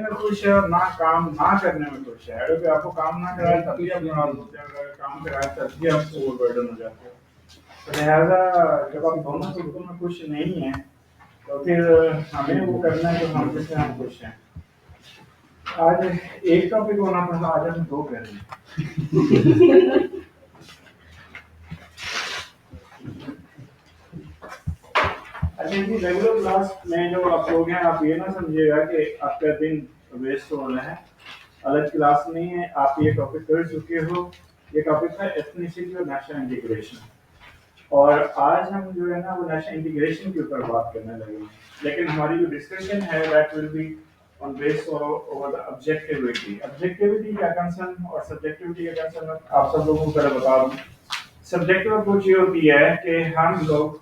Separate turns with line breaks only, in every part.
में खुश है और ना काम ना करने में खुश है। अगर आपको काम ना कराए तब भी आप नाराज होते हैं, अगर काम कराए तब भी आप ओवरबर्डन हो जाते हो। तो लिहाजा जब आप दोनों चीज़ों में खुश नहीं हैं तो फिर हमें वो करना है जो हम जिससे हम खुश हैं। आज एक टॉपिक होना था, आज हम दो कर रहे हैं। अच्छा जी, रेगुलर क्लास में जो आप लोग हैं, आप ये ना समझिएगा कि आपका दिन वेस्ट हो रहा है। अलग क्लास नहीं है, आप ये टॉपिक कर चुके हो। ये टॉपिक है एथनिसिटी और नेशनल इंटीग्रेशन, और आज हम जो है ना वो नेशनल इंटीग्रेशन के ऊपर बात करने लगे हैं। लेकिन हमारी जो डिस्कशन है that will be on base over the objectivity. Objectivity का कंसर्न और सब्जेक्टिविटी का कंसर्न आप सब लोगों को पहले बता दूं। सब्जेक्टिव अप्रोच ये होती है कि हम लोग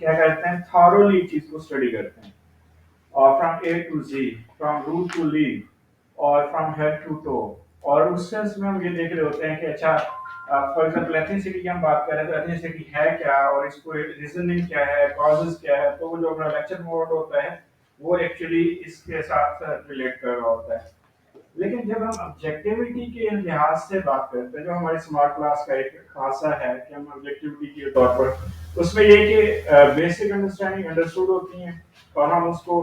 क्या करते हैं, थॉरोली चीज को स्टडी करते हैं, और from a to z, from root to leaf और फ्रॉम हेड टू टो। और उस सेंस में हम ये देख रहे होते हैं कि अच्छा, फॉर एग्जांपल एथनिसिटी की हम बात करें तो एथनिसिटी है क्या और इसको रीजनिंग क्या है, कॉजेज क्या है। तो वो जो अपना लेक्चर मोड होता है वो एक्चुअली इसके साथ रिलेट कर रहा होता है। लेकिन जब हम ऑब्जेक्टिविटी के लिहाज से बात करते हैं, जो हमारी स्मार्ट क्लास का एक खासा है कि हम ऑब्जेक्टिविटी के तौर पर उसमें ये कि बेसिक अंडरस्टैंडिंग अंडरस्टूड होती है और हम उसको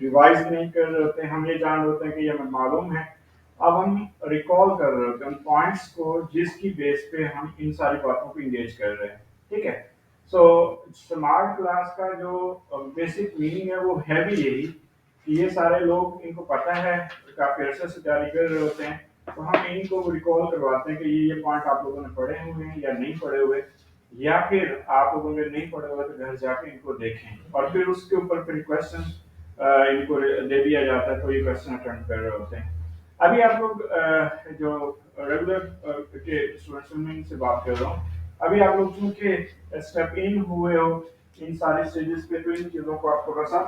रिवाइज नहीं कर रहे होते हैं, हम ये जान रहे होते हैं कि ये हमें मालूम है। अब हम रिकॉल कर रहे होते हैं उन पॉइंट्स को जिसकी बेस पे हम इन सारी बातों को इंगेज कर रहे हैं। ठीक है, सो स्मार्ट क्लास का जो बेसिक मीनिंग है वो है भी यही कि ये सारे लोग, इनको पता है, काफी अरसे से तैयारी कर रहे होते हैं, तो हम इनको रिकॉल करवाते हैं कि ये पॉइंट आप लोगों ने पढ़े हुए हैं या नहीं पढ़े हुए, या फिर आप लोगों ने नहीं पढ़े हुए तो घर जाके इनको देखें और फिर उसके ऊपर फिर क्वेश्चन इनको दे दिया जाता है, तो ये क्वेश्चन अटेम्प्ट कर रहे होते हैं। अभी आप लोग जो रेगुलर के स्टूडेंट्स से बात कर रहा हूँ, अभी आप लोग चूंकि स्टेप इन हुए हो इन सारी स्टेजेस पे, तो इन चीज़ों को आप थोड़ा सा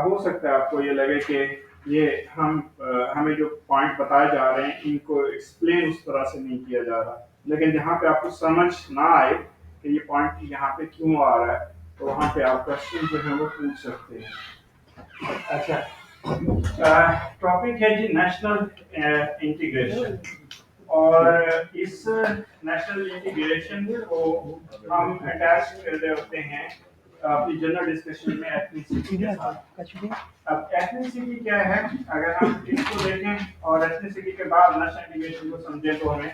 हो सकता है आपको ये लगे कि ये हमें जो पॉइंट बताए जा रहे हैं इनको एक्सप्लेन उस तरह से नहीं किया जा रहा। लेकिन जहाँ पे आपको समझ ना आए कि ये पॉइंट यहाँ पे क्यों आ रहा है, तो वहाँ पे आप क्वेश्चन जो है वो पूछ सकते हैं। अच्छा, टॉपिक है जी नेशनल इंटीग्रेशन, और इस नेशनल इंटीग्रेशन को हम अटैच कर रहे होते हैं अपनी जनरल डिस्कशन में एथनिसिटी के साथ। अब एथनिसिटी क्या है, अगर हम इसको देखें और एथनिसिटी के बाद नेशनल इंटीग्रेशन को समझें तो हमें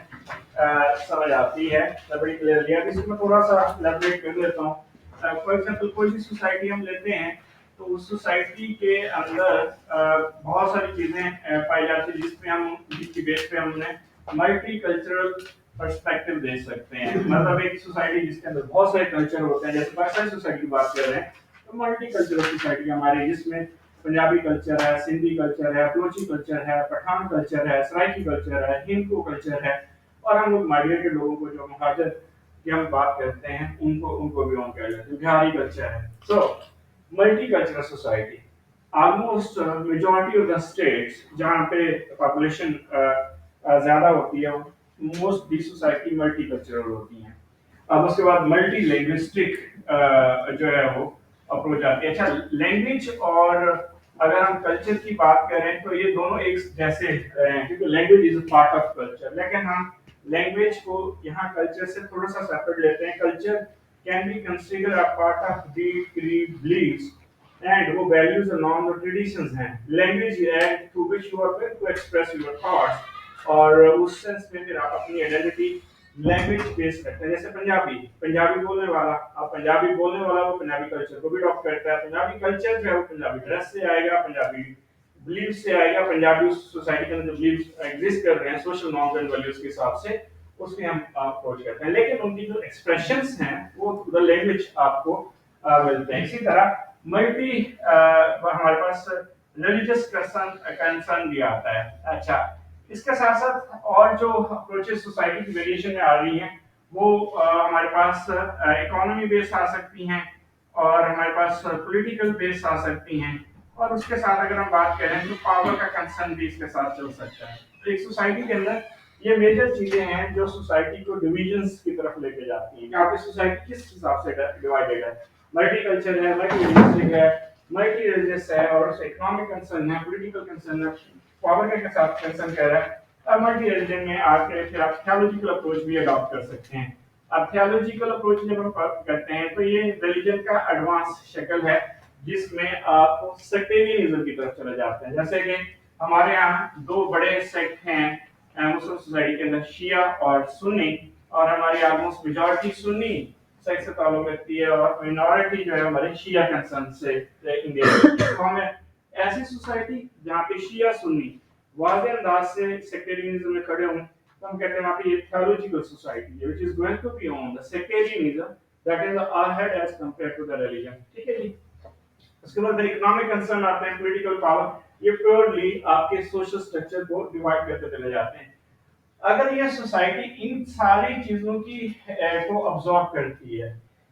समझ आती है बड़ी क्लियरली। अब इसमें थोड़ा सा एलैबोरेट कर लेता हूँ। फॉर एग्जांपल कोई भी सोसाइटी हम लेते हैं तो उस सोसाइटी के अंदर बहुत सारी चीजें पाई जाती है जिसकी बेस पे हमने मल्टी कल्चरल पर्सपेक्टिव दे सकते हैं। मतलब एक सोसाइटी जिसके अंदर बहुत सारे कल्चर होते हैं, जैसे पाकिस्तानी सोसाइटी की बात कर रहे हैं तो मल्टी कल्चरल सोसाइटी हमारी, जिसमें पंजाबी कल्चर है, सिंधी कल्चर है, बलोची कल्चर है, पठान कल्चर है, सराइकी कल्चर है, हिंदू कल्चर है, और हम लोग माइग्रेटेड लोगों को जो महाजर की हम बात करते हैं उनको उनको भी हम कह लेते हैं, बिहारी कल्चर है। So multicultural society, almost majority of the states जहाँ पे पॉपुलेशन ज्यादा होती है, मोस्ट दी सोसाइटी मल्टीकल्चरल होती हैं। अब उसके बाद मल्टी लैंग्विस्टिक जो है वो अप्रोच आती है। अच्छा, लैंग्वेज और अगर हम कल्चर की बात करें तो ये दोनों एक जैसे हैं, क्योंकि language is a part of culture, लेकिन हम लैंग्वेज को यहाँ कल्चर से थोड़ा सा सेपरेट लेते हैं। Culture can be consider a part of the beliefs and वो वैल्यूज और नॉर्म्स और ट्रेडिशंस हैं। Language aid through which you are going to express your thoughts, और उस सेंस में फिर आप अपनी आइडेंटिटी लैंग्वेज बेस करते हैं। जैसे पंजाबी, पंजाबी बोलने वाला, अब पंजाबी बोलने वाला वो पंजाबी कल्चर को भी अडॉप्ट करता है। पंजाबी कल्चर जो है वो पंजाबी ड्रेस से आएगा, पंजाबी बिलीव से आएगा, पंजाबी सोसाइटी के अंदर जो बिलीव एग्जिस्ट कर रहे हैं सोशल नॉर्म्स एंड वैल्यूज के हिसाब से उसमें हम अप्रोच करते हैं। लेकिन उनकी जो एक्सप्रेशंस हैं वो द लैंग्वेज आपको मिलते हैं। इसी तरह मल्टी हमारे पास रिलीजियस कंसर्न भी आता है। अच्छा, इसके साथ साथ और जो अप्रोचेस सोसाइटी की वेरिएशन में आ रही हैं वो हमारे पास इकोनॉमी बेस्ड आ सकती हैं, और हमारे पास पॉलिटिकल बेस्ड आ सकती हैं, और उसके साथ अगर हम बात करें तो पावर का कंसर्न भी इसके साथ चल सकता है। तो एक सोसाइटी के अंदर ये मेजर चीजें हैं जो सोसाइटी को डिविजन्स की तरफ लेके जाती हैं। आपकी सोसाइटी किस हिसाब से डिवाइडेड है, मल्टी कल्चर है, मल्टी लिंग्विस्टिक है, मल्टी रिलीजियस है और इकोनॉमिक कंसर्न है, पॉलिटिकल कंसर्न है, पावर के साथ कंसर्न कर रहा है। अब मल्टी रिलीजन में आके फिर आप थियोलॉजिकल अप्रोच भी अडॉप्ट कर सकते हैं। अब थियोलॉजिकल अप्रोच जब हम करते हैं तो ये रिलीजन का एडवांस शक्ल है जिसमें आप सेक्टेरियनिज्म की तरफ चले जाते हैं। जैसे कि हमारे यहाँ दो बड़े सेक्ट हैं मुस्लिम सोसाइटी के अंदर, शिया और सुन्नी, और हमारी ऑलमोस्ट मेजॉरिटी सुन्नी सेक्ट से ताल्लुक रखती है और मिनॉरिटी जो है हमारे शिया कंसर्न से इंडिया में। तो हमें ऐसी सोसाइटी जहाँ पे शिया सुन्नी वाज़े अंदाज से सेक्टेरियनिज्म में खड़े हों तो हम कहते हैं वहाँ पे ये थियोलॉजिकल सोसाइटी है which is going to be on the sectarianism that is ahead as compared to the religion. ठीक है जी। उसके बाद इकोनॉमिक कंसर्न आते हैं, पॉलिटिकल पावर, ये प्योरली आपके सोशल स्ट्रक्चर को डिवाइड करते चले जाते हैं। अगर ये सोसाइटी इन सारी चीजों की को ऑब्जॉर्व करती है,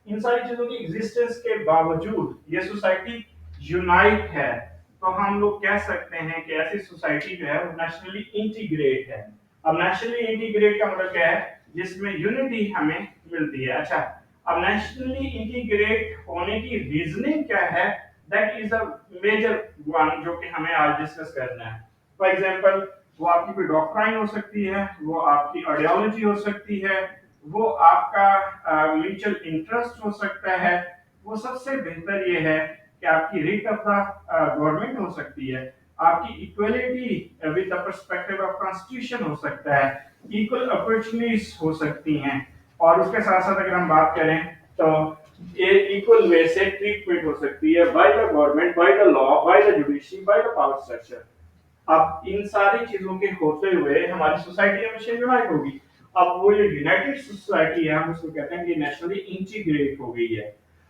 इन सारी चीजों की एग्जिस्टेंस के बावजूद ये सोसाइटी यूनाइट है, तो हम लोग कह सकते हैं कि ऐसी सोसाइटी जो है वो नेशनली इंटीग्रेट है। अब नेशनली इंटीग्रेट का मतलब क्या है? जिसमें यूनिटी हमें मिलती है। अच्छा, अब नेशनली इंटीग्रेट होने की रीजनिंग क्या है? That is a major one जो कि हमें आज डिस्कस करना है। फॉर एग्जांपल, वो आपकी कोई डॉक्ट्राइन हो सकती है, वो आपकी आइडियोलॉजी हो सकती है, वो आपका म्यूचुअल इंटरेस्ट हो सकता है, वो सबसे बेहतर ये है कि आपकी रीट ऑफ द गवर्नमेंट हो सकती है, आपकी equality with the perspective of constitution हो सकता है, इक्वल अपॉर्चुनिटीज हो सकती हैं, और उसके साथ साथ अगर हम बात करें तो ये इक्वल वे से ट्रीटमेंट हो सकती है by the government, by the law, by the judiciary, by the power structure. अब इन सारी चीजों के होते हुए हमारी सोसाइटी हमेशा यूनाइट होगी। अब वो जो यूनाइटेड सोसाइटी है हम उसको कहते हैं कि नेशनली इंटीग्रेट हो गई है।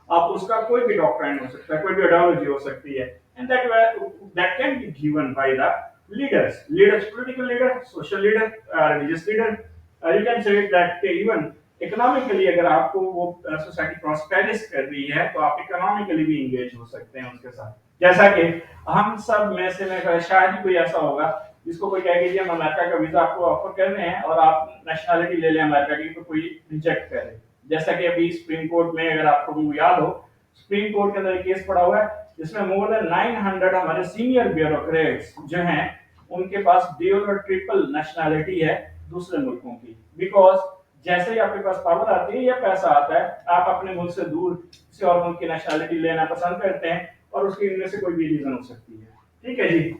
अब उसका कोई भी डॉक्ट्राइन हो सकता है, कोई भी आइडियोलॉजी हो सकती है, and that can be given by the leaders, political leader, social leader, religious leader. You can say that even economically अगर आपको वो सोसाइटी प्रॉस्पेरिस कर रही है तो आप इकोनॉमिकली भी इंगेज हो सकते हैं उसके साथ। जैसा कि हम सब में से मैं शायद ही कोई ऐसा होगा जिसको कोई कहे कि जी हम अमेरिका का वीजा आपको ऑफर कर रहे हैं और आप नेशनलिटी ले लें अमेरिका की, तो कोई रिजेक्ट करे। जैसा कि अभी सुप्रीम कोर्ट में अगर आपको याद हो, सुप्रीम कोर्ट के अंदर एक केस पड़ा हुआ है जिसमें मोर देन 900 हमारे सीनियर ब्यूरोक्रेट्स जो हैं उनके पास डबल और ट्रिपल नेशनलिटी है दूसरे मुल्कों की। बिकॉज जैसे ही आपके पास पावर आती है या पैसा आता है, आप अपने मुल्क से दूर किसी और मुल्क की नेशनलिटी लेना पसंद करते हैं, और उसकी इनमें से कोई भी रीजन हो सकती है। ठीक है जी।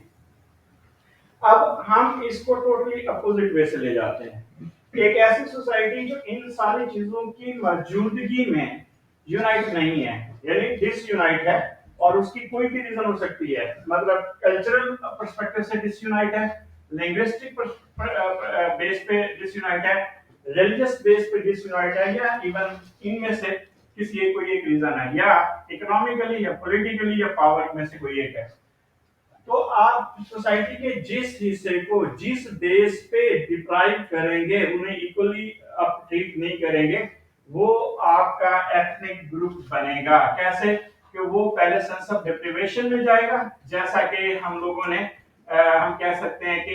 अब हम इसको टोटली अपोजिट वे से ले जाते हैं, एक ऐसी सोसाइटी जो इन सारी चीजों की मौजूदगी में यूनाइट नहीं है, यानी डिसयूनाइट है, और उसकी कोई भी रीजन हो सकती है। मतलब कल्चरल पर्सपेक्टिव से डिसयूनाइट है, लिंग्विस्टिक बेस पे डिसयूनाइट है, रिलीजियस बेस पे डिसयूनाइट है, या इवन इनमें से किसी एक कोई एक रीजन है, या इकोनॉमिकली या पॉलिटिकली या पावर में से कोई एक है। तो आप सोसाइटी के जिस हिस्से को जिस बेस पे डिप्राइव करेंगे, उन्हें इक्वली आप ट्रीट नहीं करेंगे, वो आपका एथनिक ग्रुप बनेगा। कैसे? कि वो पहले सेंस ऑफ डिप्रिवेशन में जाएगा, जैसा कि हम लोगों ने हम कह सकते हैं कि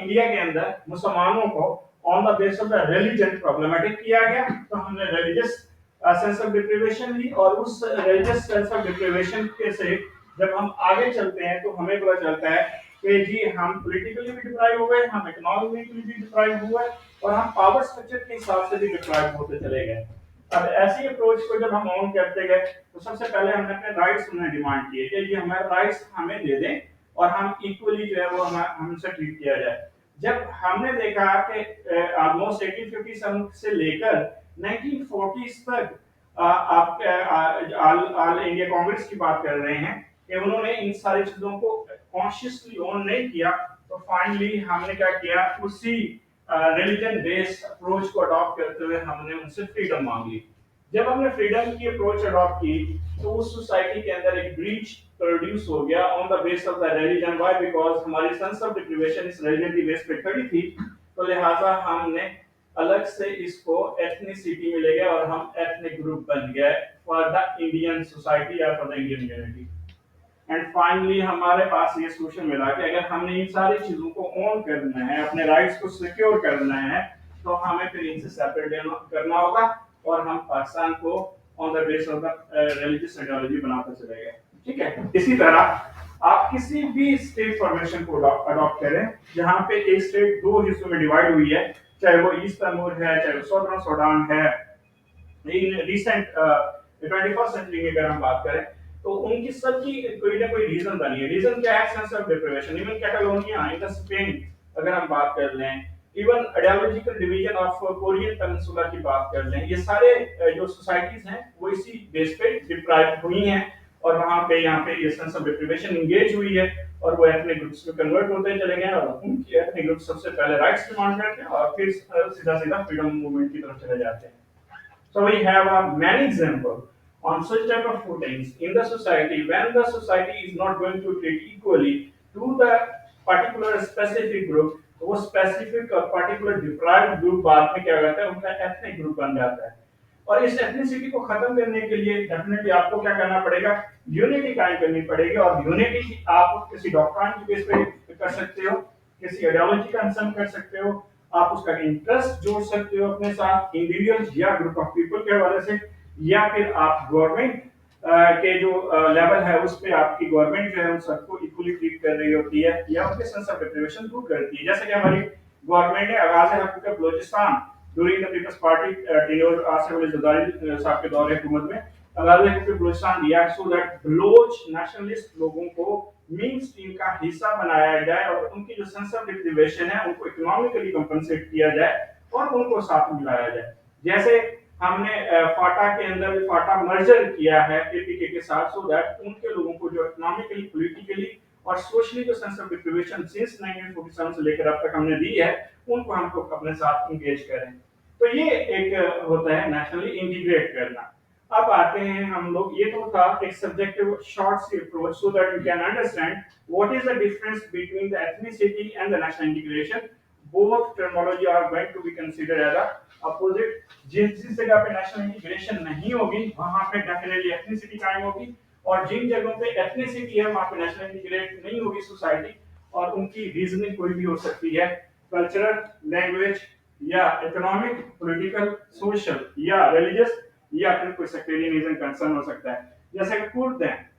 इंडिया के अंदर मुसलमानों को on the base of the religion problematic किया गया, तो हमने रिलीजियस सेंस ऑफ डिप्रिवेशन ली, और उस रिलीजियस सेंस ऑफ डिप्रिवेशन के से जब हम आगे चलते हैं तो हमें पता चलता है कि जी हम पॉलिटिकली भी डिप्राइव हो गए, हम इकोनॉमिकली भी डिप्राइव हुए, और हम पावर स्ट्रक्चर के हिसाब से भी डिप्राइव होते चले गए। अब ऐसी अप्रोच को जब हम ऑन करते गए तो सबसे पहले हमने अपने राइट्स उन्हें डिमांड किए कि ये हमारे राइट्स हमें दे दें और हम इक्वली जो है वो हमसे ट्रीट किया जाए। जब हमने देखा कि ऑलमोस्ट 1857 से लेकर 1940s तक आप ऑल इंडिया कांग्रेस की बात कर रहे हैं कि उन्होंने इन सारी चीजों को कॉन्शियसली ऑन नहीं किया, तो फाइनली हमने क्या किया, उसी रिलीजन बेस्ड अप्रोच को अडॉप्ट करते हुए हमने उनसे फ्रीडम मांग ली। जब हमने फ्रीडम की अप्रोच अडॉप्ट की तो उस सोसाइटी के अंदर एक ब्रीच प्रोड्यूस हो गया on the base of the religion. Why? Because हमारी सेंस ऑफ डिप्रिवेशन इस रिलीजन की बेस पे खड़ी थी, तो लिहाजा हमने अलग से इसको एथनिसिटी में ले गए और हम एथनिक ग्रुप बन गए फॉर द इंडियन सोसाइटी या for the Indian community. And finally हमारे पास ये सोल्यूशन मिला कि अगर हमने इन सारी चीजों को ऑन करना है, अपने राइट्स को सिक्योर करना है, तो हमें फिर इनसे सेपरेट करना होगा, और हम पाकिस्तान को on the base of the religious ideology बनाते चले गए। ठीक है। इसी तरह आप किसी भी स्टेट फॉर्मेशन को अडॉप्ट करें जहां पे एक स्टेट दो हिस्सों में डिवाइड हुई है, चाहे वो ईस्ट तैमूर है, चाहे वो सदर्न सूडान है, इन रिसेंट 21st सेंचुरी की अगर हम बात करें, तो उनकी सबकी कोई ना कोई रीजन बनी है। रीजन क्या है? Sense of deprivation. Even Catalonia in the Spain अगर हम बात कर लें, even ideological division of Korean peninsula की बात कर लें, ये सारे जो सोसाइटीज हैं वो इसी बेस पे डिप्राइव हुई हैं, और वहां पे यहाँ पे ये सेंस ऑफ डिप्रिवेशन इंगेज हुई है, और वो एथनिक ग्रुप्स में कन्वर्ट होते चले गए, और उनके एथनिक ग्रुप सबसे पहले राइट्स डिमांड करते हैं और फिर सीधा सीधा फ्रीडम मूवमेंट की तरफ चले जाते हैं। So we have many examples on such type of footings in the society when the society is not going to treat equally to the particular specific group, तो वो specific और particular deprived group बाद में क्या करता है, उनका ethnic group बन जाता है। और इस एथनिसिटी को खत्म करने के लिए डेफिनेटली आपको क्या करना पड़ेगा? यूनिटी कायम करनी पड़ेगी, और यूनिटी आप किसी डॉक्ट्राइन की बेस पे कर सकते हो, किसी आइडियोलॉजी का कंसर्न कर सकते हो, आप उसका इंटरेस्ट जोड़ सकते हो अपने साथ इंडिविजुअल्स या ग्रुप ऑफ पीपल के हवाले से, या फिर आप गवर्नमेंट के जो लेवल है उस पे आपकी गवर्नमेंट जो है उन सबको इक्वली ट्रीट कर रही होती है, या उनके सेंस ऑफ डिप्रिवेशन दूर करती है। जैसे कि हमारी गवर्नमेंट ने आगाज हकूकत Balochistan during the Peoples Party tenure Asif Ali Zardari साहब के दौरे हुकूमत में आगाज हकूकत बलोचिस्तान दिया सो दैट बलोच नेशनलिस्ट लोगों को मेन स्ट्रीम का हिस्सा बनाया जाए, और उनकी जो सेंस ऑफ डिप्रिवेशन है उनको इकोनॉमिकली कंपनसेट किया जाए और उनको साथ मिलाया जाए। जैसे हमने फाटा के अंदर फाटा मर्जर किया है केपीके के साथ, सो दैट उनके लोगों को जो इकोनॉमिकली, पॉलिटिकली और सोशली जो सेंस ऑफ डिप्रिवेशन सिंस 1947 से लेकर अब तक हमने दी है, उनको हमको अपने साथ इंगेज करें। तो ये एक होता है नेशनली इंटीग्रेट करना। अब आते हैं हम लोग, ये तो था एक subjective short see approach so that you can understand what is the difference between the ethnicity and the national integration. Both terminology are going to be considered as a opposite. जिस जगह पे नेशनल इंटीग्रेशन नहीं होगी वहां पे definitely ethnicity कायम होगी, और जिन जगहों पे एथनिसिटी है वहां पे नेशनल इंटीग्रेट नहीं होगी सोसाइटी, और उनकी रीजनिंग कोई भी हो सकती है, कल्चरल, लैंग्वेज या इकोनॉमिक, पॉलिटिकल, सोशल या रिलीजियस, या फिर कोई सेक्टेरियनिज्म कंसर्न हो सकता है। जैसे कि कुर्द हैं,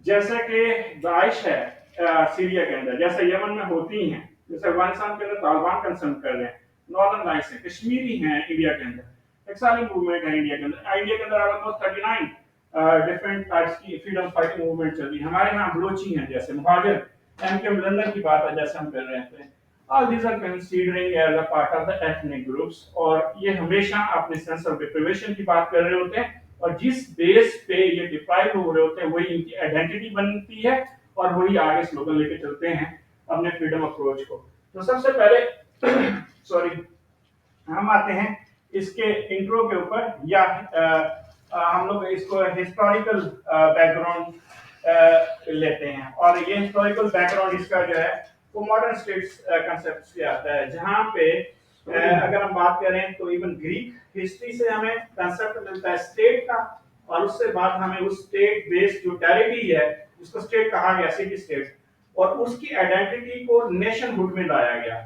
जैसे कि दाइश है सीरिया के अंदर, जैसे यमन में होती हैं, जैसे अफगानिस्तान के अंदर तालिबान कंसर्न कर रहे हैं, नॉर्दर्न लाइट्स है, कश्मीरी हैं इंडिया के अंदर, एक्साइलिंग मूवमेंट है इंडिया के अंदर। इंडिया के अंदर ऑलमोस्ट 39 डिफरेंट टाइप्स की फ्रीडम फाइटिंग मूवमेंट चल रही है। हमारे यहाँ बलोची हैं, जैसे मुहाजिर एमकेएम लंदन की बात है जैसे हम कर रहे थे। All these are considering as a part of the ethnic groups, और ये हमेशा अपने सेंस ऑफ डिप्रिवेशन की बात कर रहे होते हैं, और जिस बेस पे ये डिप्राइव हो रहे होते हैं वही इनकी आइडेंटिटी बनती है, और वही आगे स्लोगन लेके चलते हैं अपने फ्रीडम अप्रोच को। तो सबसे पहले सॉरी हम आते हैं इसके इंट्रो के ऊपर, या हम लोग इसको हिस्टोरिकल बैकग्राउंड लेते हैं, और ये हिस्टोरिकल बैकग्राउंड इसका जो है वो मॉडर्न स्टेट्स कंसेप्ट से आता है, जहां पे अगर हम बात करें तो इवन ग्रीक हिस्ट्री से हमें कंसेप्ट मिलता है स्टेट का, और उससे बाद हमें उस स्टेट बेस्ड जो टेरिटरी है जिसको स्टेट कहा गया, सिटी स्टेट, और उसकी आइडेंटिटी को नेशनहुड में लाया गया।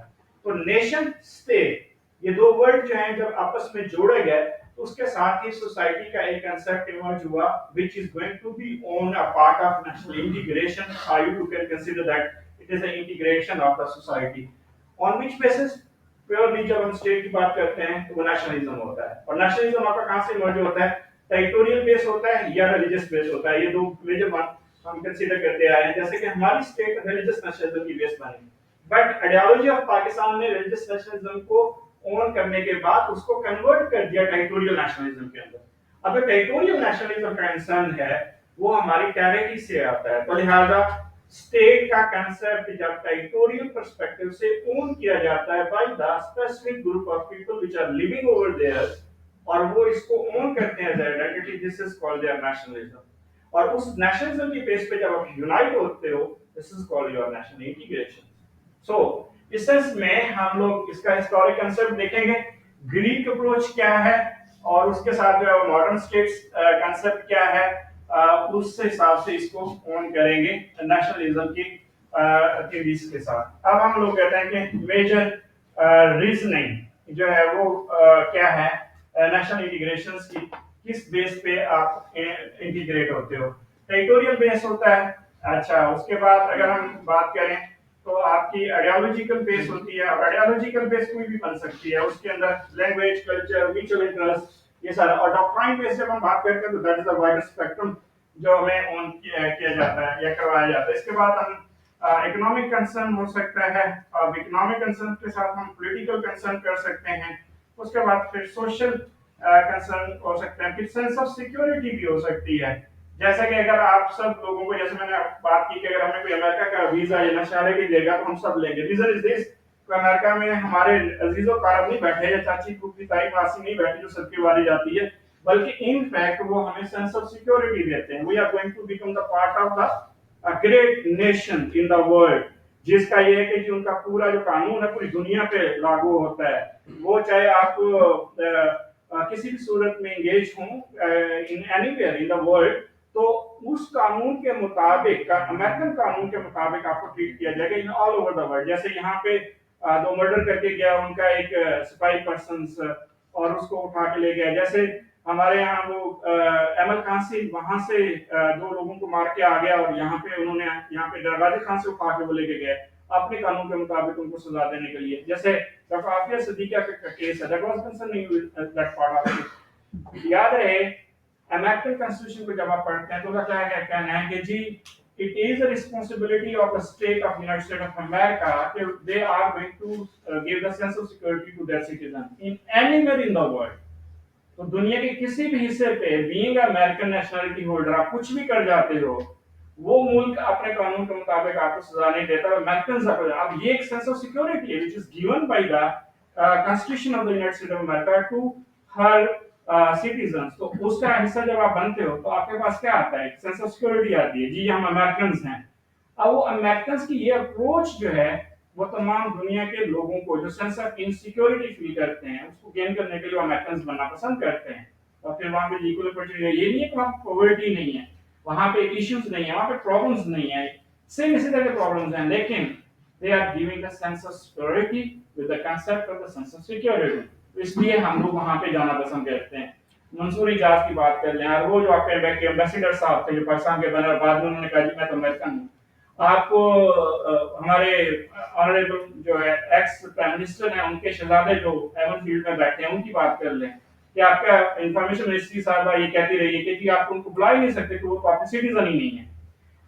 तो नेशन स्टेट ये दो वर्ड जो हैं जब आपस में जोड़े गए तो उसके साथ ही सोसाइटी का एक कंसेप्ट इमर्ज हुआ which is going to be own a part of national integration. You can consider that it is the integration of the society on which basis purely जब हम स्टेट की बात करते हैं तो वो नेशनलिज्म होता है, और नेशनलिज्म आपका कहां से इमर्ज होता है? टेरिटोरियल बेस होता है या रिलीजियस बेस होता है। ये दो मेजर वन हम कंसीडर करते आए हैं। जैसे कि हमारी स्टेट रिलीजियस नेशनलिज्म की बेस बनी, बट आइडियोलॉजी ऑफ पाकिस्तान ने रिलीजियस नेशनलिज्म को ओन करने के बाद उसको कन्वर्ट कर दिया टेरिटोरियल नेशनलिज्म के अंदर। अब जो टेरिटोरियल नेशनलिज्म का कंसर्न है वो हमारी टेरिटरी से आता है, तो लिहाजा स्टेट का कंसेप्ट जब टेरिटोरियल पर्सपेक्टिव से ओन किया जाता है by the specific group of people which are living over there, और वो इसको ओन करते हैं as identity, this is called their nationalism. और उस नेशनलिज्म की बेस पे जब आप यूनाइट होते हो, this is called your national integration. So इस सेंस में हम लोग इसका हिस्टोरिक कंसेप्ट देखेंगे, ग्रीक अप्रोच क्या है, और उसके साथ जो है मॉडर्न स्टेट्स कंसेप्ट क्या है, उस हिसाब से इसको ऑन करेंगे नेशनलिज्म की एक्टिविटीज के साथ। अब हम लोग कहते हैं कि मेजर रीजनिंग जो है वो क्या है नेशनल इंटीग्रेशंस की, किस बेस पे आप इंटीग्रेट होते हो। टेरिटोरियल बेस होता है। अच्छा, उसके बाद अगर हम बात करें तो आपकी आइडियोलॉजिकल बेस होती है, और आइडियोलॉजिकल बेस कोई भी बन सकती है, उसके अंदर लैंग्वेज, कल्चर, म्यूचुअल इंटरेस्ट, ये सारा। और डॉक्ट्राइन बेस जब हम बात करते हैं तो that is the wider spectrum जो हमें ऑन किया जाता है या करवाया जाता है। इसके बाद हम इकोनॉमिक कंसर्न हो सकता है, और इकोनॉमिक कंसर्न के साथ हम पॉलिटिकल कंसर्न कर सकते हैं। उसके बाद फिर सोशल कंसर्न हो सकते हैं, फिर सेंस ऑफ सिक्योरिटी भी हो सकती है। जैसा कि अगर आप सब लोगों को, जैसे मैंने बात की कि अगर हमें कोई अमेरिका का वीजा या नेशनलिटी देगा तो हम सब लेंगे। रीजन इज दिस, तो अमेरिका में हमारे अजीजो कारब नहीं बैठे या चाची फूफी ताई मासी नहीं बैठी जो सबकी बारी जाती है, बल्कि इन फैक्ट वो हमें सेंस ऑफ सिक्योरिटी देते हैं। We are going to become the part of the great nation in the world, जिसका ये है कि जी उनका पूरा जो कानून है पूरी दुनिया पे लागू होता है। वो चाहे आप किसी भी सूरत में एंगेज हों इन एनीवेयर इन द वर्ल्ड, तो उस कानून के मुताबिक, अमेरिकन कानून के मुताबिक आपको ट्रीट किया जाएगा in all over the world. जैसे यहाँ पे दो मर्डर करके गया उनका एक स्पाई पर्सन, और उसको उठा के ले गया। जैसे हमारे यहाँ वो एमल खान से वहां से दो लोगों को मार के आ गया, और यहाँ पे उन्होंने यहाँ पे दरवाजे खान से उठा के वो लेके गए अपने कानून के मुताबिक उनको सजा देने के लिए। जैसे रफाफिया सदीका का केस है, that was concerning that part of it. याद रहे, अमेरिकन कॉन्स्टिट्यूशन को जब आप पढ़ते हैं तो उसका क्या कहना है कि जी it is a responsibility of the state of United States of America that they are going to give the sense of security to their citizens in anywhere in the world। तो दुनिया के किसी भी हिस्से पे बीइंग अमेरिकन नेशनलिटी होल्डर आप कुछ भी कर जाते हो, वो मुल्क अपने कानून के मुताबिक आपको सजा नहीं देता। अमेरिकन अब ये एक सेंस ऑफ सिक्योरिटी है which is given by the constitution of the United States of America to her citizens. तो उसका हिस्सा जब आप बनते हो तो आपके पास क्या आता है, सेंस ऑफ सिक्योरिटी आती है, जी हम अमेरिकन हैं। अब वो अमेरिकन की ये अप्रोच जो है वो तमाम दुनिया के लोगों को जो सेंस ऑफ इनसिक्योरिटी फील करते हैं उसको गेन करने के लिए अमेरिकन बनना पसंद करते हैं। और फिर वहां पे इक्वल अपॉर्चुनिटी है, ये नहीं है कि वहां पॉवर्टी नहीं है, वहां पे इश्यूज नहीं है, वहां पे प्रॉब्लम्स नहीं है, सेम इसी तरह के प्रॉब्लम्स हैं, लेकिन they are giving the sense of security with the concept of the sense of security. तो इसलिए हम लोग वहां पे जाना पसंद करते हैं। मंसूर इजाज की बात कर लें, और वो जो आपके एम्बेसडर साहब थे जो पाकिस्तान के बने, बाद में उन्होंने कहा जी मैं तो अमेरिकन हूँ। आपको हमारे ऑनरेबल जो है एक्स प्राइम मिनिस्टर हैं उनके शहजादे जो एवन फील्ड में बैठे हैं उनकी बात कर लें कि आपका इंफॉर्मेशन मिनिस्ट्री साहब ये कहती रही है कि जी आप उनको बुला ही नहीं सकते कि वो तो आपके सिटीजन ही नहीं है।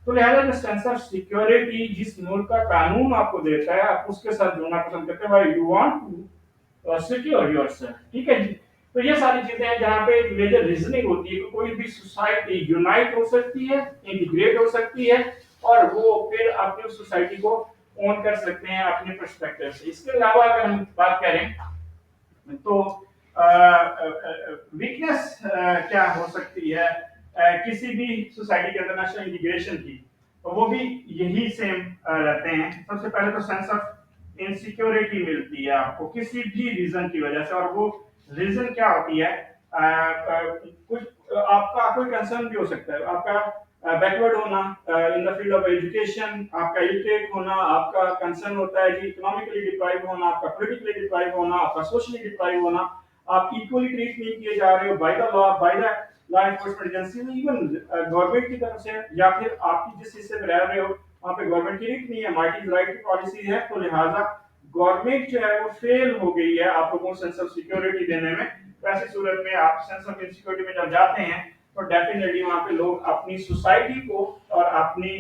तो लिहाजा जो सेंस ऑफ सिक्योरिटी जिस मुल्क का कानून आपको देता है आप उसके साथ जुड़ना पसंद करते हैं, भाई you want to secure yourself. ठीक है जी। तो ये सारी चीजें हैं जहाँ पे मेजर रीजनिंग होती है कि कोई भी सोसाइटी यूनाइट हो सकती है, इंटीग्रेट हो सकती है, और वो फिर अपनी सोसाइटी को ओन कर सकते हैं अपने पर्सपेक्टिव से। इसके अलावा अगर हम बात करें तो वीकनेस क्या हो सकती है किसी भी सोसाइटी के अंदर नेशनल इंटीग्रेशन की, तो वो भी यही सेम रहते हैं। सबसे पहले तो सेंस ऑफ इनसिक्योरिटी मिलती है आपको किसी भी रीजन की वजह से, और वो रीजन क्या होती है कुछ आपका कोई कंसर्न भी हो सकता है, आपका बैकवर्ड होना in the field of education, आपका इलिटरेट होना, आपका कंसर्न होता है जी इकोनॉमिकली डिप्राइव होना, आपका पॉलिटिकली डिप्राइव होना, आपका सोशली डिप्राइव होना, आप इक्वली ट्रीट नहीं किए जा रहे हो by the law, by the law enforcement agency, even government की तरफ से, या फिर आपकी जिस हिस्से में रह रहे हो वहाँ पे गवर्नमेंट की रीट नहीं है, माइट इज राइट की पॉलिसी है, तो लिहाजा गवर्नमेंट जो है वो फेल हो गई है आप लोगों को सेंस ऑफ सिक्योरिटी देने में। वैसी सूरत में आप सेंस ऑफ इनसिक्योरिटी में जब जाते हैं तो डेफिनेटली वहाँ पे लोग अपनी सोसाइटी को और अपनी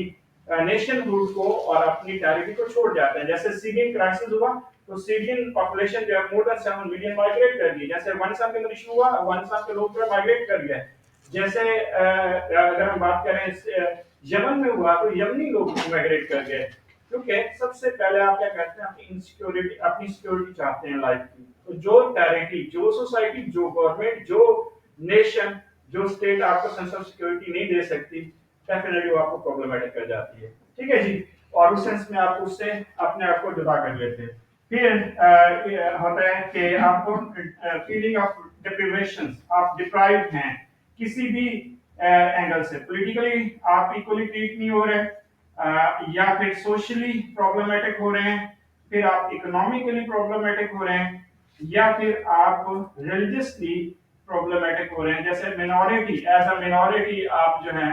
नेशनहुड को और अपनी टेरिटरी को छोड़ जाते हैं। जैसे सीरियन क्राइसिस हुआ तो सीरियन पॉपुलेशन जो है मोर देन 7 मिलियन माइग्रेट कर गई। जैसे अफगानिस्तान के अंदर इशू हुआ, अफगानिस्तान के लोग जो माइग्रेट कर गए। जैसे अगर हम बात करें यमन में हुआ तो यमनी लोग माइग्रेट कर गए, क्योंकि सबसे पहले आप क्या करते हैं अपनी इनसिक्योरिटी, अपनी सिक्योरिटी चाहते हैं लाइफ की। तो जो टेरिटरी, जो सोसाइटी, जो गवर्नमेंट, जो नेशन, जो स्टेट आपको सेंस ऑफ सिक्योरिटी नहीं दे सकती, डेफिनेटली वो आपको प्रॉब्लमेटिक कर जाती है। ठीक है जी। और उस सेंस में आप उससे अपने आप को जुदा कर लेते हैं। फिर होता है कि आपको फीलिंग ऑफ डिप्रिवेशन, आप डिप्राइव्ड हैं किसी भी एंगल से, पॉलिटिकली आप इक्वली ट्रीट नहीं हो रहे, या फिर सोशली प्रॉब्लमेटिक हो रहे हैं, फिर आप इकोनॉमिकली प्रॉब्लमेटिक हो रहे हैं, या फिर आप रिलीजियसली प्रॉब्लमेटिक हो रहे हैं। जैसे मिनॉरिटी, एज अ मिनॉरिटी आप जो है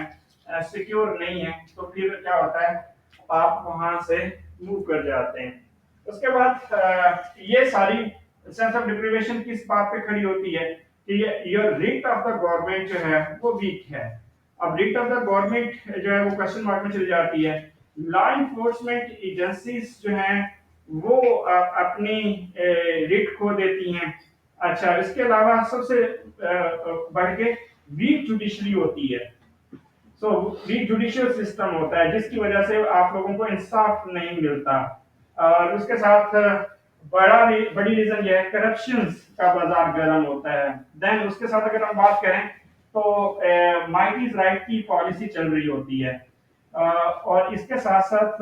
सिक्योर नहीं है, तो फिर क्या होता है, आप वहां से मूव कर जाते हैं। उसके बाद ये सारी सेंस ऑफ डिप्रीवेशन किस बात पे खड़ी होती है कि ये your writ of the government जो है वो वीक है। अब रिट ऑफ द गवर्नमेंट जो है वो क्वेश्चन मार्क में चली जाती है। लॉ इन्फोर्समेंट एजेंसीज जो हैं वो अपनी रिट खो देती हैं। अच्छा, इसके अलावा सबसे बढ़ के वीक जुडिशरी होती है। सो वीक जुडिशियल सिस्टम होता है जिसकी वजह से आप लोगों को इंसाफ नहीं मिलता। और उसके साथ बड़ी रीजन यह है करप्शन का बाजार गर्म होता है। देन उसके साथ अगर हम बात करें तो माइट इज राइट की पॉलिसी चल रही होती है। और इसके साथ साथ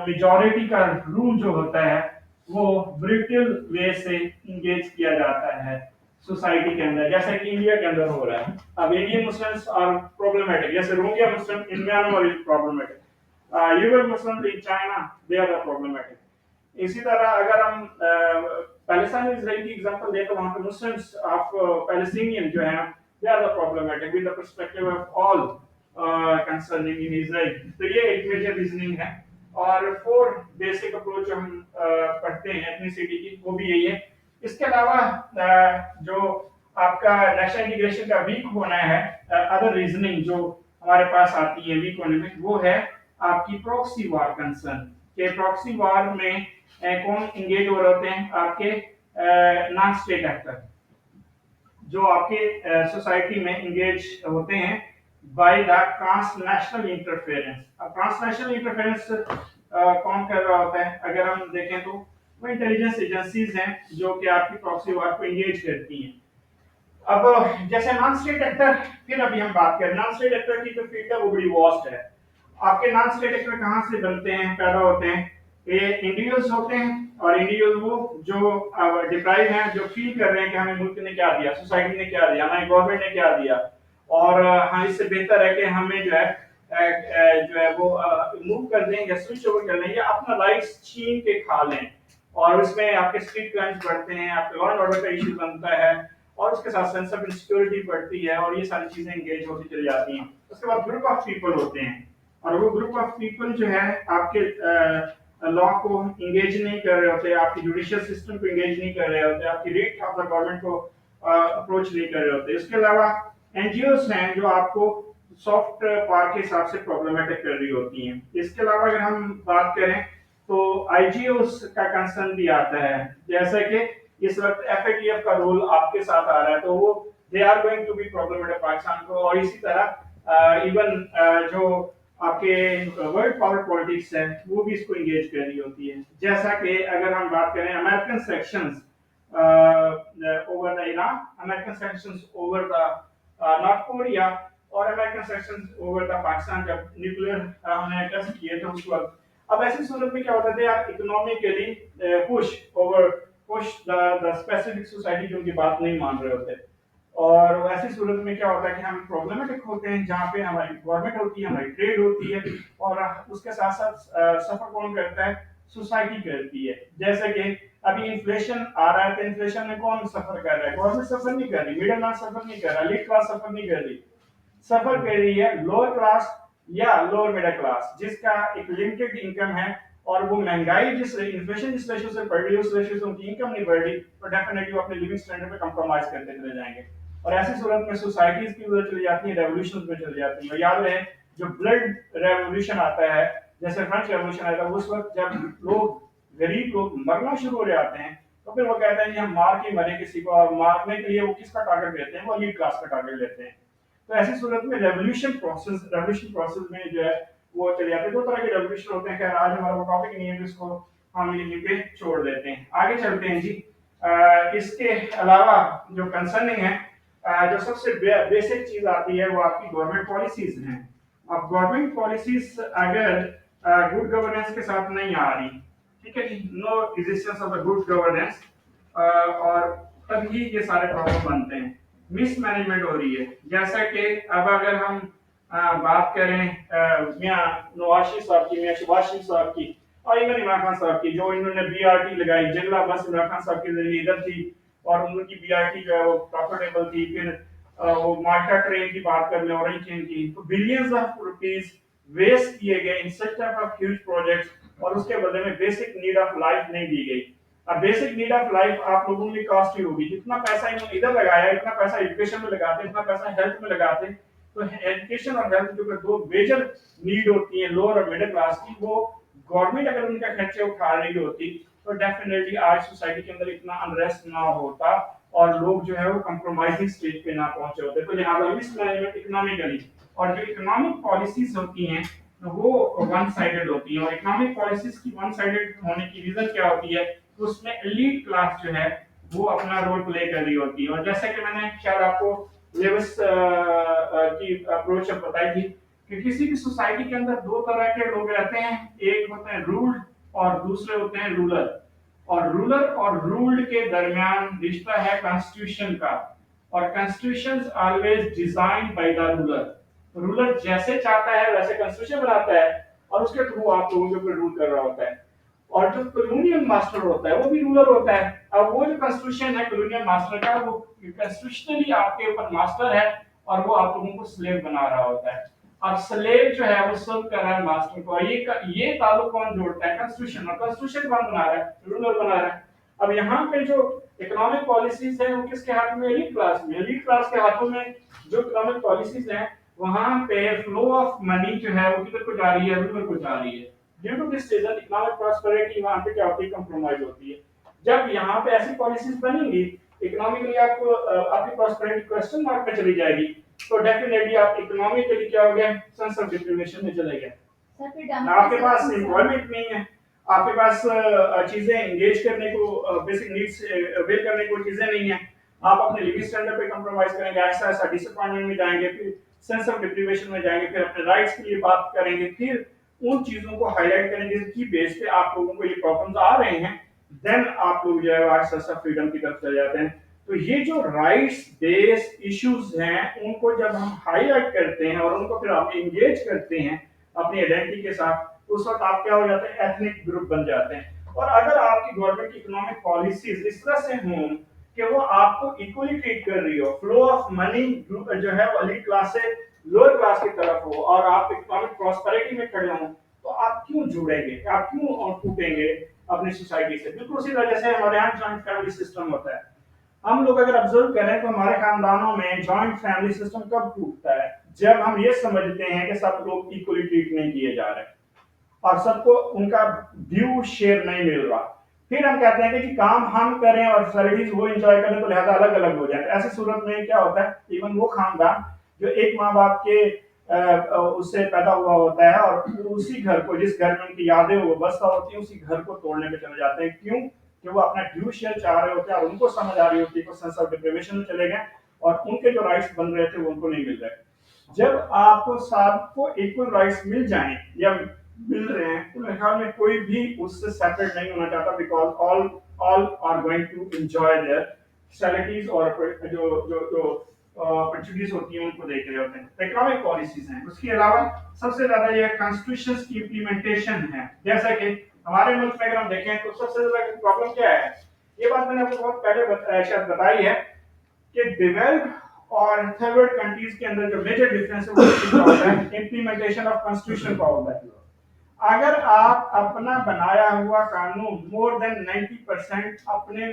मेजॉरिटी का रूल जो होता है वो ब्रिटल वे से इंगेज किया जाता है सोसाइटी के अंदर, जैसे कि इंडिया के अंदर हो रहा है। अब इंडियन मुस्लिम्स आर प्रॉब्लमेटिक, जैसे Rohingya Muslim in Myanmar is problematic, Uyghur Muslim in China they are problematic. इसी तरह अगर हम पैलेस्टाइन इसराइल की एग्जांपल दें तो वहां पे मुस्लिम्स ऑफ पैलेस्टीनियन जो है they are problematic with the perspective of all concerning in Israel. तो ये एक मेजर रीजनिंग है। और फोर बेसिक अप्रोच हम पढ़ते हैं एथनिसिटी की, वो भी यही है। इसके अलावा जो आपका नेशनल इंटीग्रेशन का वीक होना है, अदर रीजनिंग जो हमारे पास आती है वीक होने में, वो है आपकी प्रॉक्सी वार कंसर्न। के प्रॉक्सी वार में कौन इंगेज हो रहे होते हैं, आपके नॉन स्टेट एक्टर जो आपके सोसाइटी में इंगेज होते हैं बाय द ट्रांसनेशनल इंटरफेरेंस। अब ट्रांसनेशनल इंटरफेरेंस कौन कर रहा होता है, अगर हम देखें तो वो इंटेलिजेंस एजेंसीज हैं जो कि आपकी प्रॉक्सी वार को इंगेज करती हैं। अब जैसे नॉन स्टेट एक्टर, फिर अभी हम बात करें नॉन स्टेट एक्टर की, जो फील्ड है वो बड़ी वास्ट है। आपके नॉन स्टेट एक्टर कहाँ से बनते हैं, पैदा होते हैं, ये इंडिविजुअल्स होते हैं। और इंडिविजुअल वो जो डिप्राइव हैं, जो फील कर रहे हैं कि हमें मुल्क ने क्या दिया, सोसाइटी ने क्या दिया, हमारी गवर्नमेंट ने क्या दिया, और हाँ इससे बेहतर है कि हमें जो है वो मूव कर दें या स्विच ओवर कर लें या अपना राइट्स छीन के खा लें। और उसमें आपके स्ट्रीट क्राइम्स बढ़ते हैं, आपके लॉ एंड ऑर्डर का इशू बनता है, और उसके साथ सेंस ऑफ इनसिक्योरिटी बढ़ती है, और ये सारी चीजें एंगेज होती चली जाती हैं। उसके बाद ग्रुप ऑफ पीपल होते हैं, और वो ग्रुप ऑफ पीपल जो है आपके लॉ को इंगेज नहीं कर रहे होते, आपकी जुडिशियल सिस्टम को इंगेज नहीं कर रहे होते, आपकी रेट ऑफ द गवर्नमेंट को अप्रोच नहीं कर रहे होते। इसके अलावा एनजीओस हैं जो आपको सॉफ्ट पावर के हिसाब से प्रॉब्लमेटिक कर रही होती हैं। इसके अलावा अगर हम बात करें तो आईजीओस का कंसर्न भी आता है, जैसे कि इस वक्त एफएटीएफ का रोल आपके साथ आ रहा है, तो वो they are going to be problematic Pakistan को। और इसी तरह इवन जो आपके वर्ल्ड पावर पॉलिटिक्स है वो भी इसको इंगेज कर रही होती है। जैसा कि अगर हम बात करें American sanctions over the Iran, American sanctions over the North Korea, और American sanctions over the Pakistan जब न्यूक्लियर हमने टेस्ट किए थे उस वक्त। अब ऐसी सूरत में क्या होता है, यार economically push the specific society जो उनकी बात नहीं मान रहे होते। और ऐसी सूरत में क्या होता है कि हम प्रॉब्लमेटिक होते हैं, जहाँ पे हमारी गवर्नमेंट होती है, हमारी ट्रेड होती है, और उसके साथ साथ सफर कौन करता है, सोसाइटी करती है। जैसे कि अभी इन्फ्लेशन आ रहा है, तो इन्फ्लेशन में कौन सफर कर रहा है, गवर्नमेंट सफर नहीं कर रही, मिडिल क्लास सफर नहीं कर रहा, एलीट क्लास सफर नहीं कर रही, सफर कर रही है लोअर क्लास या लोअर मिडिल क्लास, जिसका एक लिमिटेड इनकम है। और वो महंगाई जिस इन्फ्लेशन जिस रेशियो से बढ़ रही है उस रेशियो से उनकी इनकम नहीं बढ़ रही, तो डेफिनेटली वो अपने लिविंग स्टैंडर्ड पे कंप्रोमाइज करते चले जाएंगे। और ऐसी सूरत में सोसाइटीज की उधर चली जाती है, रेवोल्यूशन में चली जाती है। और याद रहे जो ब्लड रेवोल्यूशन आता है, जैसे फ्रेंच रेवोल्यूशन आया था, उस वक्त जब लोग गरीब लोग मरना शुरू हो जाते हैं, तो फिर वो कहते हैं कि हम मार के मरे किसी को, और मारने के लिए वो किसका टारगेट लेते हैं, वो एलीट क्लास का टारगेट लेते हैं। तो ऐसी सूरत में रेवोल्यूशन प्रोसेस में जो है वो चले जाते हैं। दो तरह के रेवोल्यूशन होते हैं। खैर आज हमारा वो टॉपिक नहीं है, जिसको हम यहीं पे छोड़ देते हैं, आगे चलते हैं जी। इसके अलावा जो कंसर्निंग है, जो सबसे बेसिक चीज आती है वो आपकी गवर्नमेंट पॉलिसीज हैं। अब गवर्नमेंट पॉलिसीज अगर गुड गवर्नेंस के साथ नहीं आ रही, ठीक है जी, no existence of the good governance, और तभी ये सारे प्रॉब्लम बनते हैं। मिसमैनेजमेंट हो रही है। जैसा कि अब अगर हम बात करें मियां नवाज शरीफ साहब की, मियां शहबाज शरीफ साहब की, और इमरान इमरान खान साहब की, जो इन्होंने बीआरटी लगाई, जंगला बस इमरान खान साहब के जरिए इधर थी, और उनकी बीआरटी जो है वो प्रॉफिटेबल थी। फिर वो माल्टा ट्रेन की बात कर लें, ऑरेंज चेन की, तो बिलियंस ऑफ रुपीस वेस्ट किए गए in such type of huge projects, और उसके बदले में बेसिक नीड ऑफ लाइफ नहीं दी गई। अब बेसिक नीड ऑफ लाइफ आप लोगों ने कॉस्ट ही होगी, जितना पैसा इन्होंने इधर लगाया, इतना पैसा एजुकेशन में लगाते, इतना पैसा हेल्थ में लगाते, तो एजुकेशन और हेल्थ जो दो मेजर नीड होती है लोअर और मिडिल क्लास की, वो गवर्नमेंट अगर उनका खर्चे उठा रही होती तो डेफिनेटली आज सोसाइटी के अंदर इतना अनरेस्ट ना होता और लोग जो है वो कंप्रोमाइजिंग स्टेज पे ना पहुंचे होते। तो लिहाजा मिसमैनेजमेंट इकोनॉमिकली, और जो इकोनॉमिक पॉलिसीज होती हैं वो वन साइडेड होती हैं, और इकोनॉमिक पॉलिसीज की वन साइडेड होने की रीजन क्या होती है, तो उसमें एलीट क्लास जो है वो अपना रोल प्ले कर रही होती है। और जैसे कि मैंने शायद आपको लेविस की अप्रोच बताई थी कि किसी भी सोसाइटी के अंदर दो तरह के लोग रहते हैं, एक होते हैं रूल्ड और दूसरे होते हैं रूलर। और रूलर और रूल्ड के दरमियान रिश्ता है कॉन्स्टिट्यूशन का, और constitution always design by the ruler. Ruler जैसे चाहता है वैसे कॉन्स्टिट्यूशन बनाता है और उसके थ्रू आप लोगों के ऊपर रूल कर रहा होता है। और जो कॉलोनियल मास्टर होता है वो भी रूलर होता है। अब वो जो कॉन्स्टिट्यूशन है कॉलोनियल मास्टर का, वो कॉन्स्टिट्यूशनली आपके ऊपर मास्टर है और वो आप लोगों को स्लेव बना रहा होता है। अब स्लेव जो है वो सर्व कर रहा है मास्टर को, ये ताल्लुक कौन जोड़ता है, कॉन्स्टिट्यूशन, और कॉन्स्टिट्यूशन कौन बना रहा है, रूलर बना रहा है। अब यहाँ पे जो इकोनॉमिक पॉलिसीज है वो किसके हाथ में, एलीट क्लास में। एलीट क्लास के हाथों में जो इकोनॉमिक पॉलिसीज है वहां पे फ्लो ऑफ मनी जो है वो किधर को जा रही है, रूलर को जा रही है। Due to this reason economic prosperity वहां पे क्या होती है, कंप्रोमाइज होती है। जब यहाँ पे ऐसी पॉलिसीज बनेंगी इकोनॉमिकली, आपको आपकी प्रॉस्पेरिटी क्वेश्चन मार्क में चली जाएगी, तो डेफिनेटली आप इकोनॉमिकली क्या हो गए, सेंस ऑफ डिप्रीवेशन में चले गए। आपके पास एम्प्लॉयमेंट नहीं है, आपके पास चीजें एंगेज करने को, बेसिक नीड्स अवेल करने को चीजें नहीं है, आप अपने लिविंग स्टैंडर्ड पे कंप्रोमाइज करेंगे, ऐसा ऐसा डिसअपॉइंटमेंट में जाएंगे, फिर सेंस ऑफ डिप्रीवेशन में जाएंगे, फिर अपने राइट्स के लिए बात करेंगे, फिर उन चीजों को हाईलाइट करेंगे जिसकी बेस पे आप लोगों को ये प्रॉब्लम्स आ रहे हैं, देन आप लोग जो है एक्सेस ऑफ फ्रीडम की तरफ चले जाते हैं। तो ये जो राइट्स बेस्ड इश्यूज हैं उनको जब हम हाईलाइट करते हैं और उनको फिर आप एंगेज करते हैं अपनी आइडेंटिटी के साथ, उस वक्त आप क्या हो जाते हैं, एथनिक ग्रुप बन जाते हैं। और अगर आपकी गवर्नमेंट की इकोनॉमिक पॉलिसीज इस तरह से हों कि वो आपको इक्वली ट्रीट कर रही हो, फ्लो ऑफ मनी जो है वो एलीट क्लास से लोअर क्लास की तरफ हो, और आप इकोनॉमिक प्रॉस्पेरिटी में खड़े हों, तो आप क्यों जुड़ेंगे, आप क्यों टूटेंगे अपनी सोसाइटी से। बिल्कुल उसी तरह जैसे हमारे यहाँ जॉइंट फैमिली सिस्टम होता है, हम लोग अगर ऑब्जर्व करें तो हमारे खानदानों में जॉइंट फैमिली सिस्टम कब टूटता है, जब हम ये समझते हैं कि सब लोग इक्वली ट्रीट नहीं किए जा रहे और सबको उनका ड्यू शेयर नहीं मिल रहा। फिर हम कहते हैं कि काम हम करें और सैलरीज वो एंजॉय करें, तो लिहाजा अलग अलग हो जाए। ऐसी सूरत में क्या होता है, इवन वो खानदान जो एक माँ बाप के उससे पैदा हुआ होता है और उसी घर को, जिस घर में उनकी यादें वो बसता होती है, उसी घर को तोड़ने पे चले जाते हैं। क्यों? कि वो अपना ड्यू शेयर चाह रहे होते हैं और उनको समझ आ रही होती है कि सेंस ऑफ डिप्रीवेशन में चले गए और उनके जो राइट्स बन रहे थे वो उनको नहीं मिल रहे। जब आपको सबको इक्वल राइट्स मिल जाएं या मिल रहे हैं, तो मेरे ख्याल में कोई भी उससे सेपरेट नहीं होना चाहता, because all all are going to enjoy their salaries और जो जो जो अपॉर्चुनिटीज होती हैं उनको देख रहे होते हैं। इकोनॉमिक पॉलिसीज हैं। उसके अलावा सबसे ज्यादा ये कॉन्स्टिट्यूशन की इम्प्लीमेंटेशन है। जैसा कि हमारे मुल्क में अगर हम देखें तो सबसे ज्यादा प्रॉब्लम क्या है, ये बात मैंने आपको बहुत पहले शायद बताई है कि डेवलप्ड और थर्ड वर्ल्ड कंट्रीज के अंदर जो मेजर डिफरेंस है वो होता है इम्प्लीमेंटेशन ऑफ कॉन्स्टिट्यूशन का होता है। अगर आप अपना बनाया हुआ कानून मोर देन 90% अपने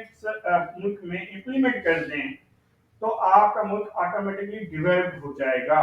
मुल्क में इम्प्लीमेंट कर दें तो आपका मुल्क ऑटोमेटिकली डेवलप हो जाएगा।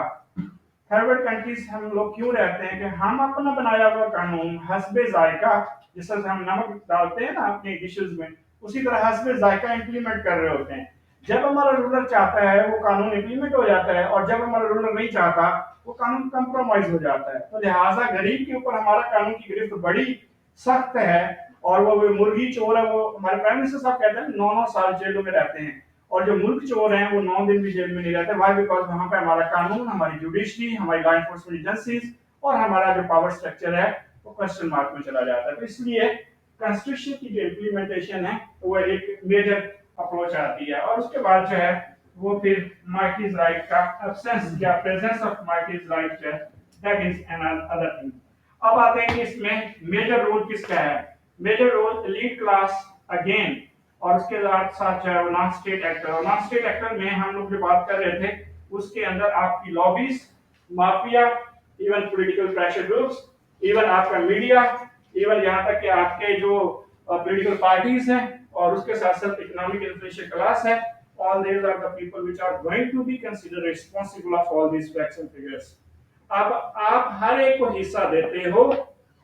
थर्ड वर्ल्ड कंट्रीज हम लोग क्यों रहते हैं कि हम अपना बनाया हुआ कानून हस्बे जायका, जिस तरह से हम नमक डालते हैं ना अपने डिशेज में, उसी तरह हस्बे जायका इम्प्लीमेंट कर रहे होते हैं। जब हमारा रूलर चाहता है वो कानून इम्प्लीमेंट हो जाता है, और जब हमारा रूलर नहीं चाहता वो कानून कंप्रोमाइज हो जाता है। तो लिहाजा गरीब के ऊपर हमारा कानून की गिरफ्त बड़ी सख्त है, और वो मुर्गी चोर है, वो हमारे प्राइम मिनिस्टर साहब कहते हैं 9-9 साल जेलों में रहते हैं, और जो मुल्क चोर हैं वो 9 दिन भी जेल में नहीं रहते। वाई? बिकॉज वहां पे हमारा कानून, हमारी जुडिशरी, हमारी लॉ एनफोर्समेंट एजेंसीज और हमारा जो पावर स्ट्रक्चर है वो क्वेश्चन मार्क में चला जाता है। तो इसलिए कॉन्स्टिट्यूशन की जो इम्प्लीमेंटेशन है वो एक मेजर अप्रोच आती है। और उसके बाद जो है वो फिर मार्किज राइट का एब्सेंस या प्रेजेंस ऑफ मार्किज राइट जो है, दैट इज अनदर थिंग। अब आते हैं कि इसमें मेजर रोल किसका है। Major role elite class again, और उसके साथ साथ जो है नॉन स्टेट एक्टर। और नॉन स्टेट एक्टर में हम लोग जो बात कर रहे थे उसके अंदर आपकी lobbies, mafia, even political pressure groups, even आपका मीडिया, इवन यहाँ तक कि आपके जो पॉलिटिकल पार्टीज हैं और उसके साथ साथ इकोनॉमिक इन्फ्लुएंशियल क्लास है, all these are the people which are going to be considered responsible of all these facts and figures. अब आप हर एक को हिस्सा देते हो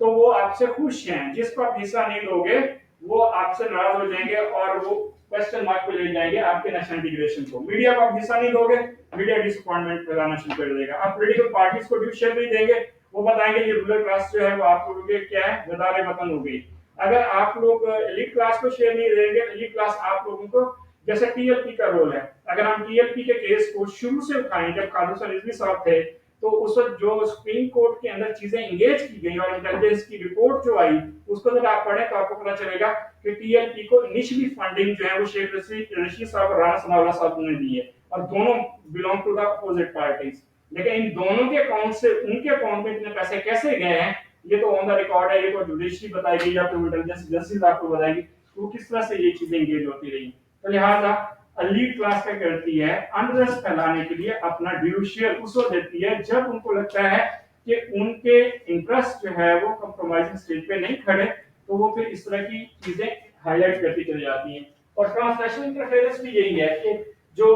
तो वो आपसे खुश हैं, जिसको आप हिस्सा नहीं दोगे वो आपसे नाराज हो जाएंगे और वो क्वेश्चन मार्क पे ले जाएंगे आपके नेशनल इंटीग्रेशन को। मीडिया को आप हिस्सा नहीं दोगे, मीडिया डिसअपॉइंटमेंट फैलाना शुरू कर देगा। आप पॉलिटिकल पार्टीज को ड्यू शेयर नहीं देंगे, वो बताएंगे ये रूलर क्लास जो है वो आप लोगों के क्या है, गदारे वतन हो गई। अगर आप लोग एलिट क्लास को शेयर नहीं देंगे, एलिट क्लास आप लोगों को, जैसे टीएलपी का रोल है, अगर हम टीएलपी के केस को शुरू से उठाएं, जब खालिद रिजवी साहब थे तो उस वक्त जो सुप्रीम कोर्ट के अंदर चीजें एंगेज की गई और इंटेलिजेंस की रिपोर्ट जो आई, उसको अगर आप पढ़ें तो आपको पता चलेगा कि टीएलपी को इनिशियली फंडिंग जो है वो शेख रशीद साहब और राणा सनाउल्लाह साहब ने दी है और दोनों belong to the opposite parties. लेकिन इन दोनों के अकाउंट से उनके अकाउंट में इतने पैसे कैसे गए हैं ये तो ऑन द रिकॉर्ड है, ये तो जुडिशरी बताएगी या फिर इंटेलिजेंस एजेंसीज आपको बताएगी तो किस तरह से ये चीजें एंगेज होती रही। तो लिहाजा एलीट क्लास क्या करती है, अनरेस्ट फैलाने के लिए अपना ड्यू शेयर उसको देती है जब उनको लगता है कि उनके इंटरेस्ट जो है वो कंप्रोमाइजिंग स्टेज पे नहीं खड़े, तो वो फिर इस तरह की चीजें हाईलाइट करती चली जाती हैं। और ट्रांसनेशनल इंटरफेरेंस भी यही है कि जो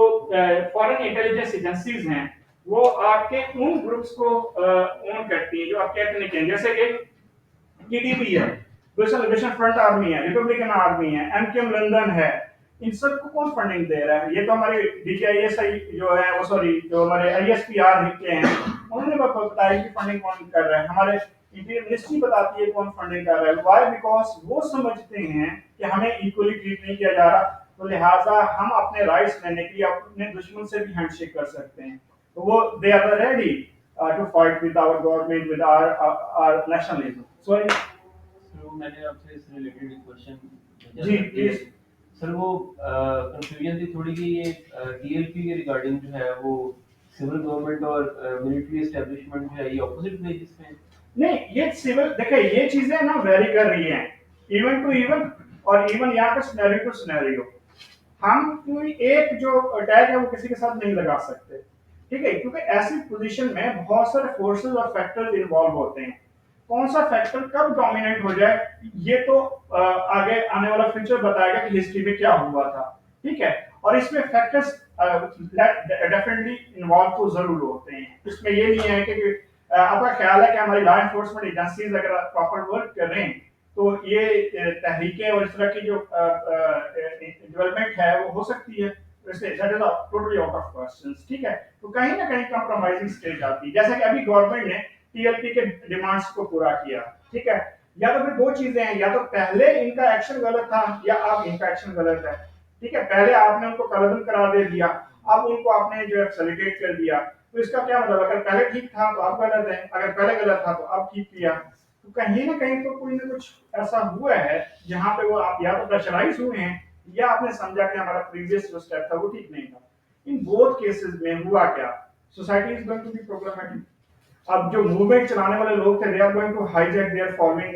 फॉरेन इंटेलिजेंस एजेंसीज हैं वो आपके उन ग्रुप्स को ओन करती है जो आप कहते नहीं, जैसे कि टीडीपी है, नेशनल लिबरेशन फ्रंट आर्मी है, रिपब्लिकन आर्मी है, एमकेएम लंदन है, इन सबको कौन फंडिंग दे रहा है? ये तो हमारे डीजीआईएसआई जो है वो सॉरी जो हमारे आईएसपीआर के हैं उन्होंने बताया कि फंडिंग कौन कर रहा है, हमारे इंटीरियर मिनिस्ट्री बताती है कौन फंडिंग कर रहा है। व्हाई? बिकॉज वो समझते हैं कि हमें इक्वली ट्रीट नहीं किया जा रहा, तो लिहाजा हम अपने राइट्स लेने के लिए अपने दुश्मन से भी हैंडशेक कर सकते हैं। तो वो they are ready to fight with our government, with our nationalism. Sorry
sir मैंने आपसे इस रिलेटेड एक क्वेश्चन
जी प्लीज।
सर वो कंफ्यूजन थी थोड़ी कि ये टीएलपी के रिगार्डिंग जो है वो सिविल गवर्नमेंट और मिलिट्री एस्टेब्लिशमेंट जो है ये ऑपोजिट प्लेसेस में
नहीं, ये सिविल देखिए ये चीजें ना वेरी कर रही हैं इवन टू इवन, और इवन यहाँ पे सिनेरियो टू सिनेरियो। हम कोई एक जो अटैक है वो किसी के साथ नहीं लगा सकते, ठीक है, क्योंकि ऐसी पोजीशन में बहुत सारे फोर्सेस और फैक्टर्स इन्वॉल्व होते हैं। कौन सा फैक्टर कब डोमिनेट हो जाए ये तो आगे आने वाला फ्यूचर बताएगा कि हिस्ट्री में क्या हुआ था, ठीक है। और इसमें फैक्टर्स डेफिनेटली इन्वॉल्व तो जरूर होते हैं, इसमें ये नहीं है कि आपका ख्याल है कि हमारी लॉ एनफोर्समेंट एजेंसीज अगर प्रॉपर वर्क कर रहे हैं तो ये तहरीकें और इस तरह की जो डेवलपमेंट है वो हो सकती है, that is totally out of questions, ठीक है। तो कहीं ना कहीं कंप्रोमाइजिंग स्टेज आती है, जैसे कि अभी गवर्नमेंट ने टीएलपी के डिमांड्स को पूरा किया, ठीक है। या तो फिर दो चीजें हैं, या तो पहले इनका एक्शन गलत था या अब इनका एक्शन गलत है, ठीक है। पहले आपने उनको कलदम करार दे दिया, अब उनको आपने जो है फैसिलिटेट कर दिया, तो इसका क्या मतलब, अगर पहले ठीक था तो अब गलत है, अगर पहले गलत था तो अब ठीक किया। तो कहीं ना कहीं तो कोई ना कुछ ऐसा हुआ है जहां पे वो आप या तो प्रेशराइज हुए हैं या आपने समझा कि हमारा प्रीवियस जो स्टेप था वो ठीक नहीं था। इन बोथ केसेस में हुआ क्या, society is going to be problematic. अब जो मूवमेंट चलाने वाले लोग थे they are going to hijack their following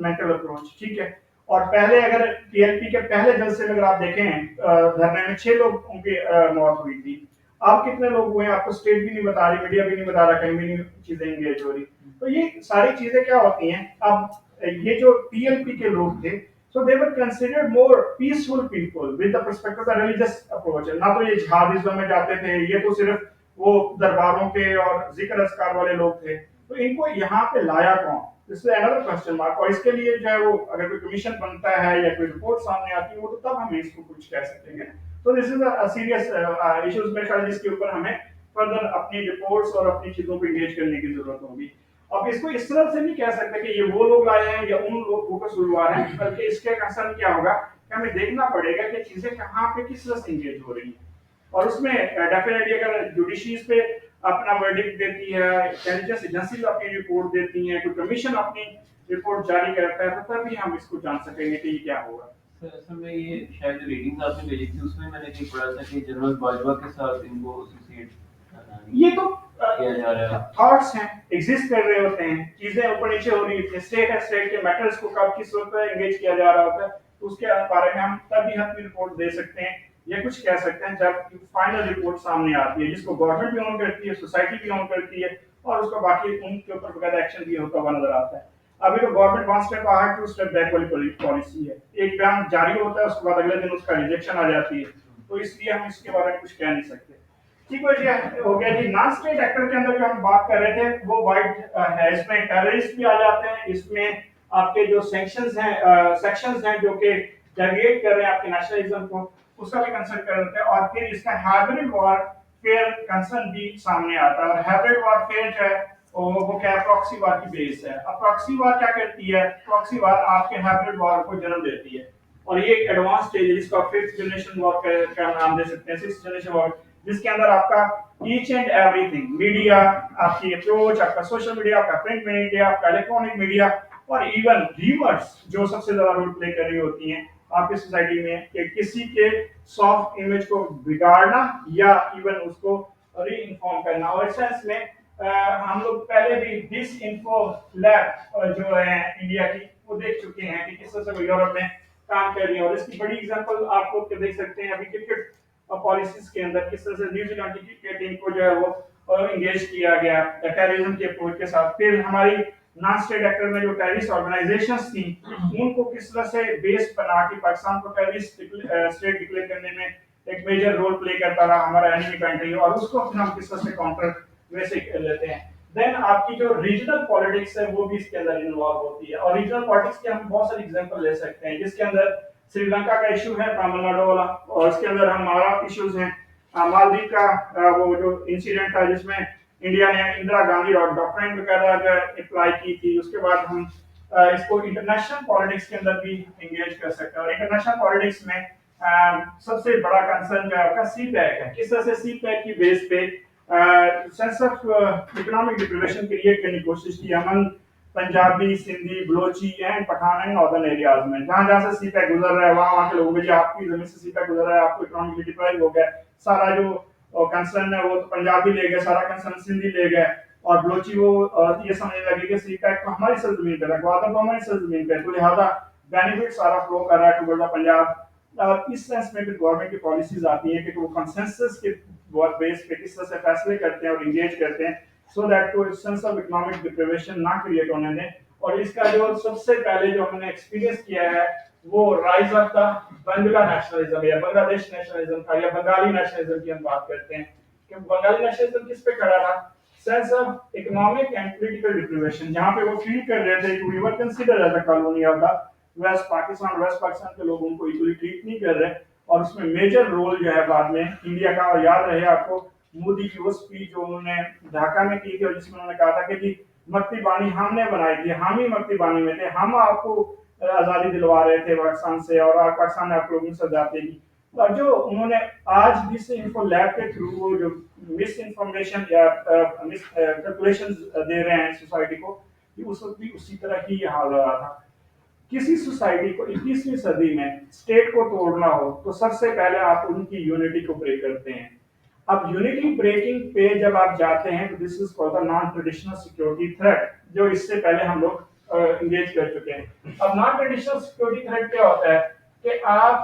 mental approach, ठीक है। और पहले अगर टीएलपी के पहले जलसे में अगर आप देखें धरने में 6 लोग उनकी मौत हुई थी, अब कितने लोग हुए हैं आपको स्टेट भी नहीं बता रही, मीडिया भी नहीं बता रहा, कहीं भी नहीं चीजें एंगेज हो रही। तो ये सारी चीजें क्या होती हैं, अब ये जो टीएलपी के लोग थे so they were considered more peaceful people with the perspective of the religious approach, ना तो ये जिहादिज्म में जाते थे, ये तो सिर्फ वो दरबारों के और जिक्र अस्कार वाले लोग थे। तो इनको यहाँ पे लाया कौन, this is another question mark. और इसके लिए जो है वो अगर कोई कमीशन बनता है या कोई रिपोर्ट सामने आती है वो तो तब हम इसको कुछ कह सकेंगे। तो this is a serious issues मेरे ख्याल जिसके ऊपर हमें फर्दर अपनी रिपोर्ट्स और अपनी चीजों को एंगेज करने की जरूरत होगी। अब इसको इस तरह से नहीं कह सकते कि ये वो लोग लाए हैं या उन लोगों का कसूरवार है, बल्कि इसके कंसर्न क्या होगा कि हमें देखना पड़ेगा कि चीजें कहाँ पे किस तरह से एंगेज हो रही हैं। और उसमें डेफिनेटली अगर जुडिशरीज पे अपना वर्डिक्ट देती है, इंटेलिजेंस एजेंसीज अपनी रिपोर्ट देती हैं, कोई कमीशन अपनी रिपोर्ट जारी करता है, तो तभी हम इसको जान सकेंगे कि ये क्या होगा।
सर असल में ये शायद रीडिंग्स आपने भेजी थी उसमें मैंने कहीं पढ़ा था कि जनरल बाजवा के साथ इनको एसोसिएट
ये तो
किया जा रहा है,
थॉट्स हैं, एग्जिस्ट कर रहे होते हैं, चीजें ऊपर नीचे हो रही होती है, स्टेट है, स्टेट के मैटर्स को कब किस वक्त एंगेज किया जा रहा होता है, तो उसके बारे में हम तभी हम रिपोर्ट दे सकते हैं ये कुछ कह सकते हैं जब फाइनल रिपोर्ट सामने आती है, जिसको गवर्नमेंट भी ऑन करती है, सोसाइटी भी ऑन करती है, और उसका बाकी उनके ऊपर बकायदा एक्शन भी होता हुआ नजर आता है। अभी तो government one step ahead two step back वाली पॉलिसी है, एक बयान जारी होता है, उसके बाद अगले दिन उसका रिजेक्शन आ जाती है, तो इसलिए हम इसके बारे में कुछ कह नहीं सकते। ठीक हो गया, हो गया जी। नॉन स्टेट एक्टर के अंदर जो हम बात कर रहे थे वो वाइड है, इसमें टेररिस्ट भी आ जाते हैं, इसमें आपके जो सेक्शंस हैं जो कि डेविएट कर रहे हैं आपके नेशनलिज्म को, उसका भी कंसर्न कर रहे थे। और फिर इसका हाइब्रिड वॉरफेयर कंसर्न भी सामने आता है। और हाइब्रिड वॉरफेयर जो है वो क्या है, प्रॉक्सी वार की बेस है। अब प्रॉक्सी वार क्या करती है, प्रॉक्सी वार आपके हाइब्रिड वॉर को जन्म देती है, और ये एक एडवांस स्टेज है जिसको फिफ्थ जनरेशन वॉर का नाम दे सकते हैं, सिक्स जनरेशन वॉर, जिसके अंदर आपका ईच एंड एवरीथिंग, मीडिया, आपकी अप्रोच, आपका सोशल मीडिया, आपका प्रिंट मीडिया, आपका इलेक्ट्रॉनिक मीडिया, और इवन रीमर्स जो सबसे ज्यादा रोल प्ले कर रही होती हैं आपकी सोसाइटी में, कि किसी के सॉफ्ट इमेज को बिगाड़ना या इवन उसको री इन्फॉर्म करना। और इस सेंस में हम लोग पहले भी डिस इन्फो लैब जो है इंडिया की, वो देख चुके हैं कि किस तरह से यूरोप में काम कर रही है। और इसकी बड़ी एग्जांपल आप लोग देख सकते हैं अभी क्रिकेट पॉलिसीज के अंदर, किस तरह से न्यूजीलैंड की क्रिकेट टीम को जो है वो इंगेज किया गया टेररिज्म के अप्रोच के साथ। फिर हमारी नॉन स्टेट एक्टर में जो टेररिस्ट ऑर्गेनाइजेशंस थी, उनको किस तरह से बेस बना के पाकिस्तान को टेररिस्ट स्टेट डिक्लेयर करने में एक मेजर रोल प्ले करता रहा हमारा एनिमी कंट्री, और उसको फिर हम किस तरह से काउंटर वैसे कर लेते हैं। देन आपकी जो रीजनल पॉलिटिक्स है वो भी इसके अंदर इन्वॉल्व होती है, और रीजनल पॉलिटिक्स के हम बहुत सारे एग्जांपल ले सकते हैं, जिसके अंदर श्रीलंका का इशू है, तमिलनाडु वाला, और इसके अंदर हमारा इश्यूज हैं मालदीव का वो जो इंसिडेंट था जिसमें इंडिया ने इंदिरा गांधी और डॉक्ट्राइन वगैरह अप्लाई की थी। उसके बाद हम इसको इंटरनेशनल पॉलिटिक्स के अंदर भी इंगेज कर सकते हैं। और इंटरनेशनल पॉलिटिक्स में सबसे बड़ा कंसर्न जो है आपका सी पैक है, किस तरह से सी पैक की बेस पे sense of economic deprivation create करने की कोशिश की अमन Punjabi, Sindhi, Balochi and Pathan and northern areas में। जहां जहां से सी पैक गुजर रहा है वहां के लोगों को, जी आपकी जमीन से सी पैक गुजर रहा है, आपको इकोनॉमिकली डिप्राइव हो गया, सारा जो कंसर्न है वो तो पंजाबी ले गए, सारा कंसर्न सिंधी ले गए, और बलोची वो ये समझने लगे कि सी पैक तो हमारी सरजमीन पे रखवा दो, तो हमारी सरजमीन पे, तो लिहाजा बेनिफिट सारा फ्लो कर रहा है टुवर्ड द पंजाब। इस सेंस में फिर गवर्नमेंट की पॉलिसीज आती है कि वो कंसेंसस के बेस पे किस तरह से फैसले करते हैं और इंगेज करते हैं, सो दैट कोई सेंस ऑफ इकोनॉमिक डिप्रिवेशन ना क्रिएट होने दें। और इसका जो सबसे पहले जो हमने एक्सपीरियंस किया है वो rise of the Bangla nationalism या बांग्लादेश नेशनलिज्म का, या बंगाली नेशनलिज्म की हम बात करते हैं कि बंगाली नेशनलिज्म किस पे खड़ा था, sense of economic and political deprivation, जहां पे वो फील कर रहे थे कि we were considered as a colony of the west Pakistan के लोग उनको इक्वली ट्रीट नहीं कर रहे। और उसमें मेजर रोल जो है बाद में इंडिया का, और याद रहे आपको मोदी की वो स्पीच जो उन्होंने ढाका में की थी, और जिसमें उन्होंने कहा था कि जी मक्ती बानी हमने बनाई थी, हम ही मक्ती बानी में थे, हम आपको आजादी दिलवा रहे थे पाकिस्तान से, और पाकिस्तान ने आप लोगों से आजादी दी। और जो उन्होंने आज भी इन्फो लैब के थ्रू वो जो मिस इन्फॉर्मेशन या मिस कैलकुलेशन दे रहे हैं सोसाइटी को, कि उस वक्त भी उसी तरह ही हाल हो रहा था। किसी सोसाइटी को 21वीं सदी में स्टेट को तोड़ना हो तो सबसे पहले आप उनकी यूनिटी को ब्रेक करते हैं। अब यूनिटी ब्रेकिंग पे जब आप जाते हैं तो this is called the non traditional security threat, जो इससे पहले हम लोग इंगेज कर चुके हैं। अब नॉन ट्रेडिशनल सिक्योरिटी थ्रेट क्या होता है कि आप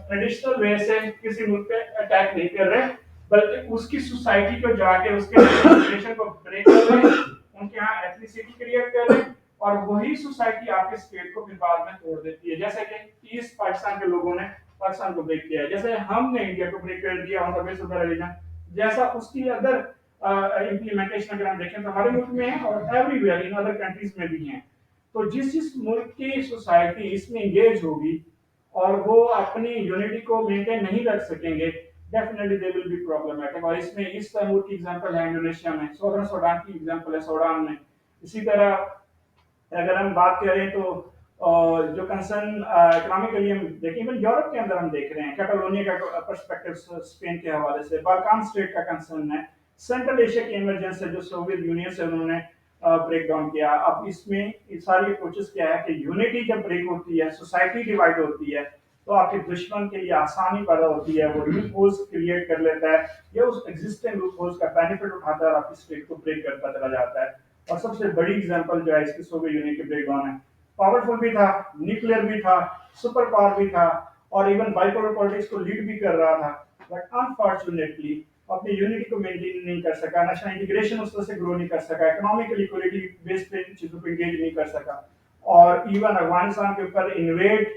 ट्रेडिशनल वे से किसी मुल्क पे अटैक नहीं कर रहे, बल्कि उसकी सोसाइटी को जाके उसके रिलेशन को ब्रेक कर रहे हैं, उनके यहाँ एथनिसिटी क्रिएट कर रहे हैं, और वही सोसाइटी आपके स्टेट को फिर बाद में तोड़ देती है। जैसे कि ईस्ट पाकिस्तान के लोगों ने पाकिस्तान को ब्रेक किया है, जैसे हमने इंडिया को ब्रेक कर दिया on the basis of religion, जैसा उसकी अदर इम्प्लीमेंटेशन अगर हम देखें तो हमारे मुल्क में है और एवरीवेयर इन अदर कंट्रीज में भी है। तो जिस जिस मुल्क की सोसाइटी इसमें इंगेज होगी और वो अपनी यूनिटी को मेंटेन नहीं रख सकेंगे, definitely they will be problematic. और इसमें इस तैमूर की एग्जांपल है इंडोनेशिया में, सदर्न सूडान की एग्जांपल है सूडान में। इसी तरह अगर हम बात करें तो जो कंसर्न इकोनॉमिकली हम देखें, इवन यूरोप के अंदर हम देख रहे हैं, कैटालोनिया का पर्सपेक्टिव स्पेन के हवाले से, बाल्कान स्टेट का कंसर्न है, सेंट्रल एशिया की इमरजेंस है जो सोवियत यूनियन से उन्होंने ब्रेक डाउन किया। अब इसमें सारी अप्रोचेस क्या है कि यूनिटी जब ब्रेक होती है, सोसाइटी डिवाइड होती है, तो आपके दुश्मन के लिए आसानी पैदा होती है, वो लूप होल्स क्रिएट कर लेता है, या उस एग्जिस्टिंग लूप होल्स का बेनिफिट उठाता है और आपकी स्टेट को ब्रेक करता चला जाता है। और सबसे बड़ी एग्जांपल जो है इसकी सोवियत यूनियन के ब्रेकडाउन है। पावरफुल भी था, न्यूक्लियर भी था, सुपर पावर भी था, और इवन बाइपोलर पॉलिटिक्स को लीड भी कर रहा था, बट अनफॉर्चुनेटली अपनी यूनिटी को मेंटेन नहीं कर सका, नेशनल इंटीग्रेशन उस तरह से ग्रो नहीं कर सका, इकोनॉमिकल इक्वलिटी बेस पे चीजों को एंगेज नहीं कर सका, और इवन अफगानिस्तान के ऊपर इन्वेड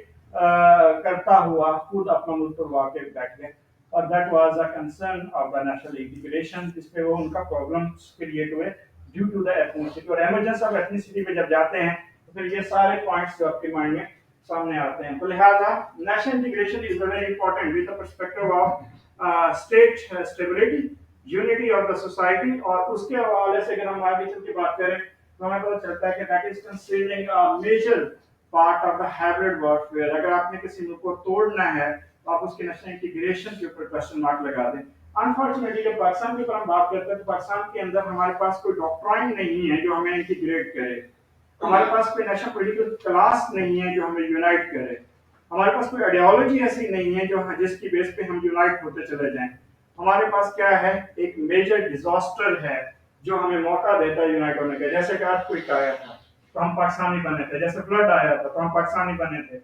करता हुआ खुद अपना मुल्क तोड़वा के बैठ गए, और that was a concern of the national integration, जिसपे वो उनका प्रॉब्लम्स क्रिएट हुए ड्यू टू द एथनिसिटी। और एमरजेंस ऑफ एथनिसिटी पे जब जाते हैं तो फिर ये सारे पॉइंट्स जो आपके माइंड में सामने आते हैं। तो लिहाजा national integration is very important with the perspective of state stability, unity of the society, और उसके हवाले से अगर हम आगे चल के बात करें तो हमें पता चलता है कि that is considering a major part of the hybrid warfare. अगर आपने किसी मुल्क को तोड़ना है तो आप उसके नेशनल इंटीग्रेशन के ऊपर क्वेश्चन मार्क लगा दें। अनफॉर्चुनेटली जब पाकिस्तान के ऊपर हम बात करते हैं तो पाकिस्तान के अंदर हमारे पास कोई डॉक्ट्राइन नहीं है जो हमें इंटीग्रेट करे, हमारे पास कोई नेशनल पॉलिटिकल क्लास नहीं है जो हमें यूनाइट करे, हमारे पास कोई आइडियोलॉजी ऐसी नहीं है जो जिसकी बेस पे हम यूनाइट होते चले जाएं। हमारे पास क्या है, एक मेजर डिजास्टर है जो हमें मौका देता है यूनाइट होने का। जैसे कि अर्थक्वेक आया था तो हम पाकिस्तानी बने थे, जैसे फ्लड आया था तो हम पाकिस्तानी बने थे।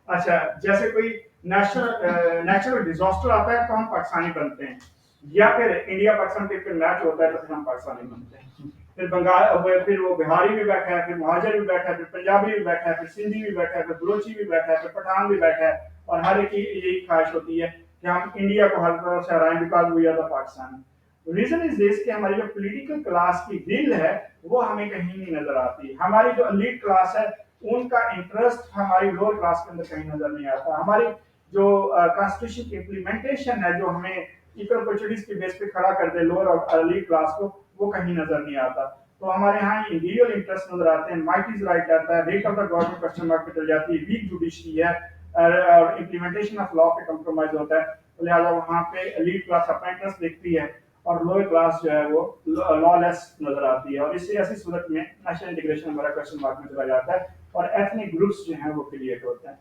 अच्छा, जैसे कोई नेचुरल डिजास्टर आता है तो हम पाकिस्तानी बनते हैं, या फिर इंडिया पाकिस्तान के फिर मैच होता है तो फिर हम पाकिस्तानी बनते हैं। फिर बंगाल, फिर वो बिहारी भी बैठा है, फिर महाजर भी बैठा है, फिर पंजाबी भी बैठा है, फिर सिंधी भी बैठा है, फिर बलोची भी बैठा है, फिर पठान भी बैठा है, और हर एक की यही ख्वाहिश होती है कि हम इंडिया को हर तरह से हराएं because we are the Pakistan. Reason is this कि हमारी जो पॉलिटिकल क्लास की दिल है वो हमें कहीं नहीं नजर आती। हमारी जो एलीट क्लास है उनका इंटरेस्ट हमारी लोअर क्लास के अंदर कहीं नजर नहीं आता। हमारी जो कॉन्स्टिट्यूशन की इम्प्लीमेंटेशन है जो हमें इक्वल अपॉर्चुनिटीज के बेस पे खड़ा कर दे लोअर और एलीट क्लास को, वो कहीं नजर नहीं आता। तो हमारे यहाँ इंडिविजुअल इंटरेस्ट नजर आते हैं, माइट इज राइट आता है, rate of the government question mark पे चल जाती है, वीक जुडिशरी है, और इम्प्लीमेंटेशन ऑफ लॉ पे कंप्रोमाइज होता है। तो लिहाजा वहाँ पे एलीट क्लास अपना इंटरेस्ट देखती है और लोअर क्लास जो है वो लॉलेस नजर आती है, और इससे ऐसी सूरत में नेशनल इंटीग्रेशन हमारा क्वेश्चन मार्क में चला जाता है और एथनिक ग्रुप्स जो हैं वो क्रिएट होते हैं।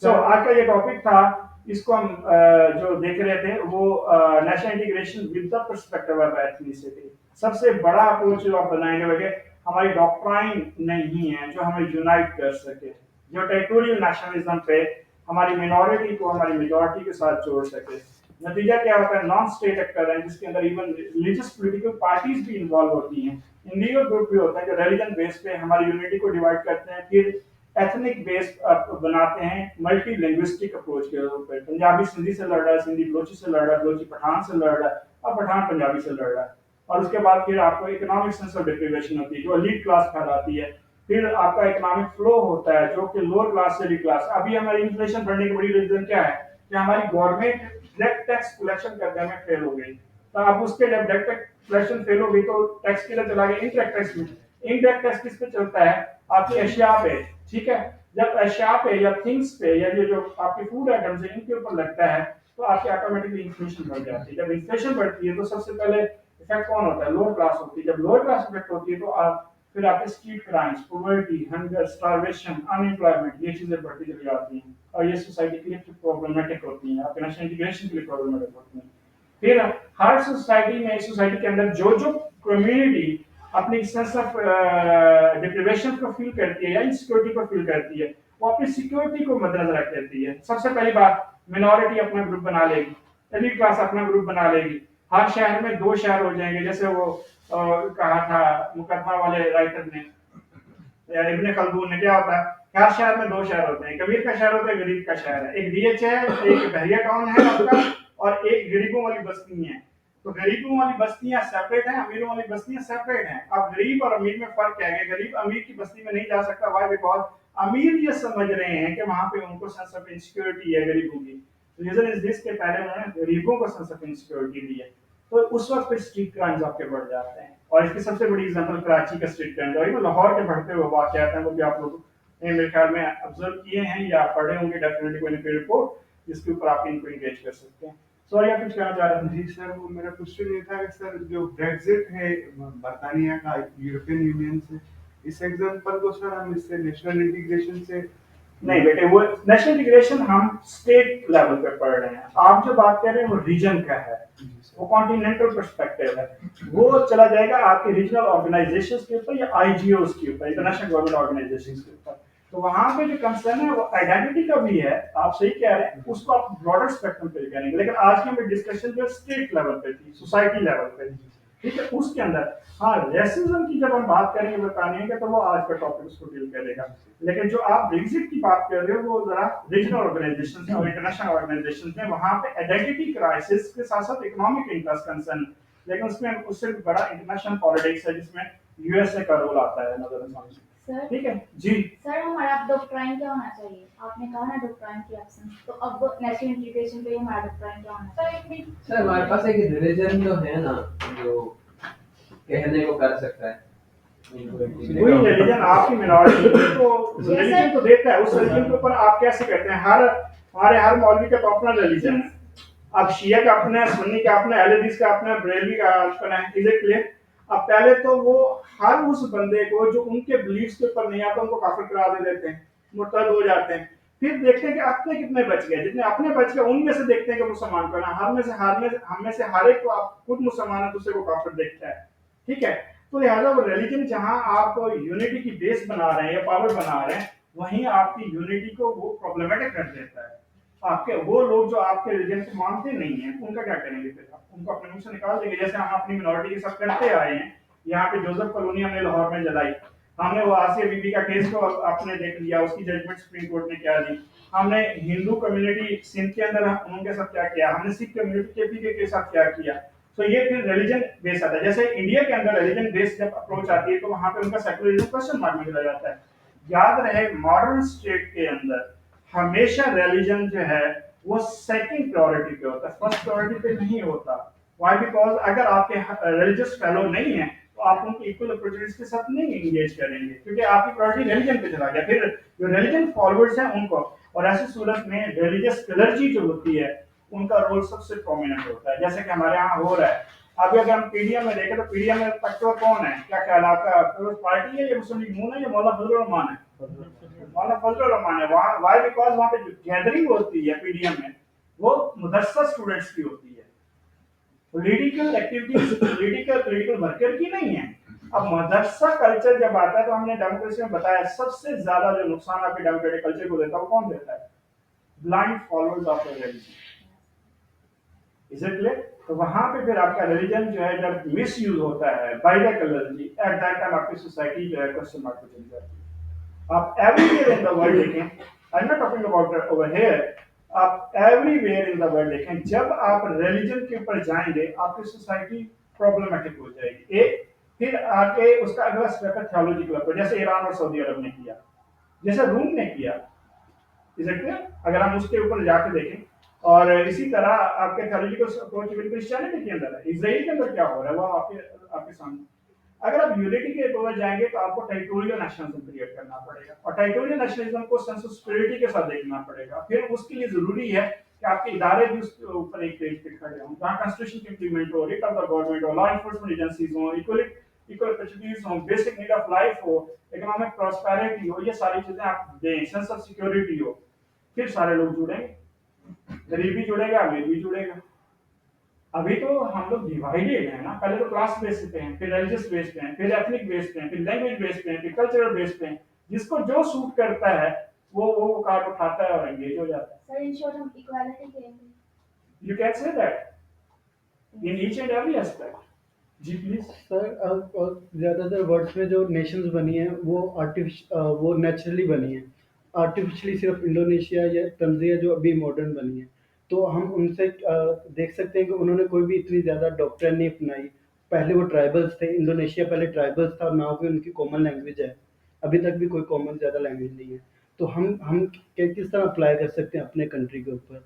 सो आज का ये टॉपिक था, इसको हम जो देख रहे थे वो national integration with the perspective of ethnicity. सबसे बड़ा अप्रोच जो आप बनाएंगे वह हमारी डॉक्ट्राइन नहीं है जो हमें यूनाइट कर सके, जो टेरिटोरियल नेशनलिज्म पे हमारी मिनॉरिटी को हमारी मेजॉरिटी के साथ जोड़ सके। नतीजा क्या होता है, नॉन स्टेट एक्टर है जिसके अंदर इवन रिलीजियस पॉलिटिकल पार्टीज भी इन्वॉल्व होती हैं, इंडिविजुअल ग्रुप भी होता है जो रिलीजन बेस पे हमारी यूनिटी को डिवाइड करते हैं, फिर एथनिक बेस बनाते हैं मल्टी लिंग्विस्टिक अप्रोच के ऊपर। पंजाबी सिंधी से लड़ रहा है, सिंधी बलोची से लड़ रहा है, बलोची पठान से लड़ रहा है, और पठान पंजाबी से लड़ रहा है। और उसके बाद फिर आपको इकोनॉमिक सेंस ऑफ डिप्रिवेशन होती है जो एलीट क्लास कहलाती है। फिर आपका इकोनॉमिक फ्लो होता है जो कि लोअर क्लास से एलीट क्लास। अभी हमारी इन्फ्लेशन बढ़ने की बड़ी रीजन क्या है कि हमारी गवर्नमेंट डायरेक्ट टैक्स कलेक्शन करने में फेल हो गई। तो अब उसके जब डायरेक्ट टैक्स कलेक्शन फेल हो गई तो टैक्स के लिए चला गया इनडायरेक्ट टैक्स में। इनडायरेक्ट टैक्स किस पे चलता है, आपकी अशिया पे, ठीक है। जब अशिया पे या थिंग्स पे या जो आपके फूड आइटम्स है इनके ऊपर लगता है तो आपकी ऑटोमेटिकली इन्फ्लेशन बढ़ जाती है। जब इन्फ्लेशन बढ़ती है तो सबसे पहले इफेक्ट कौन होता है, लोअर क्लास होती है। जब लोअर क्लास इफेक्ट होती है तो आप फिर आपके street crimes, poverty, hunger, starvation, unemployment, ये चीजें बढ़ती चली जाती हैं और ये सोसाइटी के लिए प्रॉब्लमेटिक होती हैं, आपके नेशनल इंटीग्रेशन के लिए प्रॉब्लमेटिक होती हैं। फिर हर सोसाइटी में, सोसाइटी के अंदर जो जो कम्युनिटी अपनी सेंस ऑफ डिप्रिवेशन को फील करती है या इनसिक्योरिटी को फील करती है वो अपनी सिक्योरिटी को मद्देनजर रख लेती है। सबसे पहली बात, मिनॉरिटी अपना ग्रुप बना लेगी, एलीट क्लास अपना ग्रुप बना लेगी। हर शहर में 2 शहर हो जाएंगे, जैसे वो कहा था मुकदमा वाले राइटर ने, इब्ने खल्दून ने, क्या होता है हर शहर में 2 शहर होते हैं, एक अमीर का शहर होता है, गरीब का शहर है। एक डीएच है, एक बहरिया टाउन है आपका, और एक गरीबों वाली बस्ती है। तो गरीबों वाली बस्तियां सेपरेट हैं, अमीरों वाली बस्तियां सेपरेट हैं। अब गरीब और अमीर में फर्क क्या है, गरीब अमीर की बस्ती में नहीं जा सकता, वाई बिकॉज अमीर ये समझ रहे हैं कि वहां पे उनको सेंस ऑफ इनसिक्योरिटी है गरीबों की। रीजन इज दिस के पहले उन्होंने गरीबों को सेंस ऑफ इनसिक्योरिटी दी है, तो उस वक्त फिर स्ट्रीट क्राइम्स आपके बढ़ जाते हैं। और इसकी सबसे बड़ी एग्जांपल कराची का स्ट्रीट क्राइम और लाहौर के बढ़ते हुए वाकयात हैं, वो भी आप लोग ने मेरे ख्याल में ऑब्जर्व किए हैं या पढ़े होंगे डेफिनेटली कोई ना कोई रिपोर्ट जिसके ऊपर आप इनको एंगेज कर सकते हैं। सॉरी, आप कुछ कहना चाह रहे थे?
जी सर, वो मेरा क्वेश्चन ये था कि सर जो ब्रेक्जिट है बरतानिया का यूरोपियन यूनियन से, इस एग्जांपल को सर हम इससे नेशनल इंटीग्रेशन से
नहीं बेटे, वो नेशनल इंटीग्रेशन हम स्टेट लेवल पे पढ़ रहे हैं। आप जो बात कर रहे हैं वो रीजन का है, वो कॉन्टिनेंटल पर्सपेक्टिव है, वो चला जाएगा आपके रीजनल ऑर्गेनाइजेशंस के ऊपर या आईजीओस के ऊपर, इंटरनेशनल गवर्नमेंट ऑर्गेनाइजेशंस के ऊपर। तो वहां पे जो कंसर्न है वो आइडेंटिटी का भी है, आप सही कह रहे हैं, उसको आप ब्रॉडर स्पेक्ट्रम पे करेंगे, लेकिन आज की हमारी डिस्कशन जो स्टेट लेवल पे थी, सोसाइटी लेवल पे थी, ठीक है, उसके अंदर हाँ रेसिज्म की जब हम बात करेंगे बताने के, तो वो आज का टॉपिक उसको डील करेगा। लेकिन जो आप ब्रेग्जिट की बात कर रहे हो वो जरा रीजनल ऑर्गेनाइजेशन और इंटरनेशनल ऑर्गेनाइजेशन में वहां पे आइडेंटिटी क्राइसिस के साथ साथ इकोनॉमिक इंटरेस्ट कंसर्न, लेकिन उसमें उससे बड़ा इंटरनेशनल पॉलिटिक्स है जिसमें यूएसए का रोल आता है नजर में।
सर
ठीक है जी।
सर हमारा डॉक्ट्राइन क्या होना चाहिए? आपने कहा ना डॉक्ट्राइन की एब्सेंस, तो अब नेशनल इंटीग्रेशन के लिए हमारा डॉक्ट्राइन क्या होना चाहिए?
सर हमारे पास एक रिलीजन तो है ना जो कहने को कर सकता है।
वही रिलीजन आपकी मिनॉरिटी को रिलीजन तो देता है, उस रिलीजन के ऊपर आप कैसे करते हैं, हर मौलवी का तो अपना रिलीजन है, अब शिया का अपना है, सुन्नी का अपना है, अहले हदीस का अपना है, बरेलवी का अपना है, इज इट क्लियर? अब पहले तो वो हर उस बंदे को जो उनके बिलीफ्स के ऊपर नहीं आता उनको काफिर करार दे देते हैं, मुर्तद हो जाते हैं, फिर देखते हैं कि अपने कितने बच गए, जितने अपने बच गए उनमें से देखते हैं कि मुसलमान को ना, हम में से हर एक को, आप खुद मुसलमान है दूसरे को काफिर देखता है, ठीक है। तो लिहाजा वो रिलीजन जहां आप यूनिटी की बेस बना रहे हैं या पावर बना रहे हैं, वहीं आपकी यूनिटी को वो प्रॉब्लमेटिक कर देता है। आपके वो लोग जो आपके रिलीजन को मानते नहीं है उनका क्या करेंगे, फिर आप उनको अपने मुंह से निकाल देंगे, जैसे हम अपनी मिनॉरिटी के साथ करते आए हैं। यहाँ पे जोसेफ कॉलोनी हमने लाहौर में जलाई, हमने वो आसिया बीबी का केस को आपने देख लिया, उसकी जजमेंट सुप्रीम कोर्ट ने क्या दी, हमने हिंदू कम्युनिटी सिंध के अंदर उनके साथ क्या किया, हमने सिख कम्युनिटी केपी के साथ क्या किया। तो ये फिर रिलीजन बेस आता है, जैसे इंडिया के अंदर रिलीजन बेस जब अप्रोच आती है तो वहां पे उनका सेकुलरिज्म क्वेश्चन मार्क में चला जाता है। याद रहे मॉडर्न स्टेट के अंदर हमेशा रिलीजन जो है वो सेकंड प्रायोरिटी पे होता है, फर्स्ट प्रायोरिटी पे नहीं होता। व्हाई? बिकॉज अगर आपके रिलीजियस फेलो नहीं है तो आप उनको इक्वल अपॉर्चुनिटीज के साथ नहीं एंगेज करेंगे, क्योंकि आपकी प्रायोरिटी रिलीजन पे चला गया, फिर जो रिलीजन फॉलोअर्स हैं उनको, और ऐसी सूरत में रिलीजियस क्लर्जी जो होती है उनका रोल सबसे प्रोमिनेंट होता है, जैसे कि हमारे यहाँ हो रहा है। अभी अगर हम पीडीएम में देखें तो पीडीएम में तख्तवर कौन है, क्या ख्याल आपका, पार्टी है या मुस्लिम लीग नून है या मौलाना फजलुर रहमान है? मौलाना फजलुल रहमान है। व्हाई? बिकॉज वहाँ पे जो गैदरिंग होती है पीडीएम में वो मुदस्सर स्टूडेंट्स की होती है, पॉलिटिकल एक्टिविटीज पॉलिटिकल वर्कर की नहीं है। अब मदरसा कल्चर जब आता है तो हमने डेमोक्रेसी में बताया सबसे ज्यादा जो नुकसान आपके डेमोक्रेटिक कल्चर को देता है वो कौन देता है? Blind followers of the religion. Is it clear? तो वहां पे फिर आपका रिलीजन जो है जब मिस यूज होता है by the clergy, at that time आपकी सोसाइटी जो है क्वेश्चन मार्क पे चली जाती है। आप एवरीवेयर इन द वर्ल्ड देखें, I am not talking about over here, आप एवरीवेयर इन द वर्ल्ड देखें, जब आप रिलीजन के ऊपर जाएंगे आपकी सोसाइटी प्रॉब्लमेटिक हो जाएगी। एक फिर आके उसका अगला स्टेप है थियोलॉजी के ऊपर, जैसे ईरान और सऊदी अरब ने किया, जैसे रूम ने किया। Is it clear? अगर हम उसके ऊपर जाके देखें, और इसी तरह आपके थियोलॉजिकल अप्रोच भी क्रिश्चियनिटी के अंदर है, इजराइल के अंदर क्या हो रहा है वो आपके सामने। अगर आप यूनिटी के ऊपर जाएंगे तो आपको टेरिटोरियल नेशनलिज्म क्रिएट करना पड़ेगा, और टेरिटोरियल नेशनलिज्म को सेंस ऑफ सिक्योरिटी के साथ देखना पड़ेगा। फिर उसके लिए जरूरी है कि आपके इदारे भी उसके ऊपर एक पेज पे खड़े हों, जहाँ कॉन्स्टिट्यूशन की इंप्लीमेंट हो, रिट ऑफ द गवर्नमेंट हो, लॉ एनफोर्समेंट एजेंसीज हो, इक्वल अपॉर्चुनिटीज हो, बेसिक नीड ऑफ लाइफ हो, इकोनॉमिक प्रॉस्पेरिटी हो, ये सारी चीजें आप दें, सेंस ऑफ सिक्योरिटी हो, फिर सारे लोग जुड़ेंगे, गरीब भी जुड़ेगा, अमीर भी जुड़ेगा। अभी तो हम लोग डिवाइडेड है ना, पहले तो क्लास बेस पे हैं, फिर रिलीजियस बेस पे हैं, फिर एथनिक बेस पे हैं, फिर लैंग्वेज बेस पे हैं, फिर कल्चरल बेस पे हैं। जिसको जो सूट करता है वो कार्ड उठाता है और एंगेज हो जाता है।
सर इन शॉर्ट हम इक्वालिटी करेंगे।
You can say that in each and every aspect. जी प्लीज
सर अब ज़्यादातर वर्ड्स में जो नेशंस बनी हैं वो नेचुरली बनी हैं, आर्टिफिशियली सिर्फ इंडोनेशिया या तंजानिया जो अभी मॉडर्न बनी है। तो हम उनसे देख सकते हैं कि उन्होंने कोई भी इतनी ज़्यादा डॉक्ट्रिन नहीं अपनाई। पहले वो ट्राइबल्स थे, इंडोनेशिया पहले ट्राइबल्स था और नाउ भी उनकी कॉमन लैंग्वेज है, अभी तक भी कोई कॉमन ज़्यादा लैंग्वेज नहीं है। तो हम किस तरह अप्लाई कर सकते हैं अपने कंट्री के ऊपर?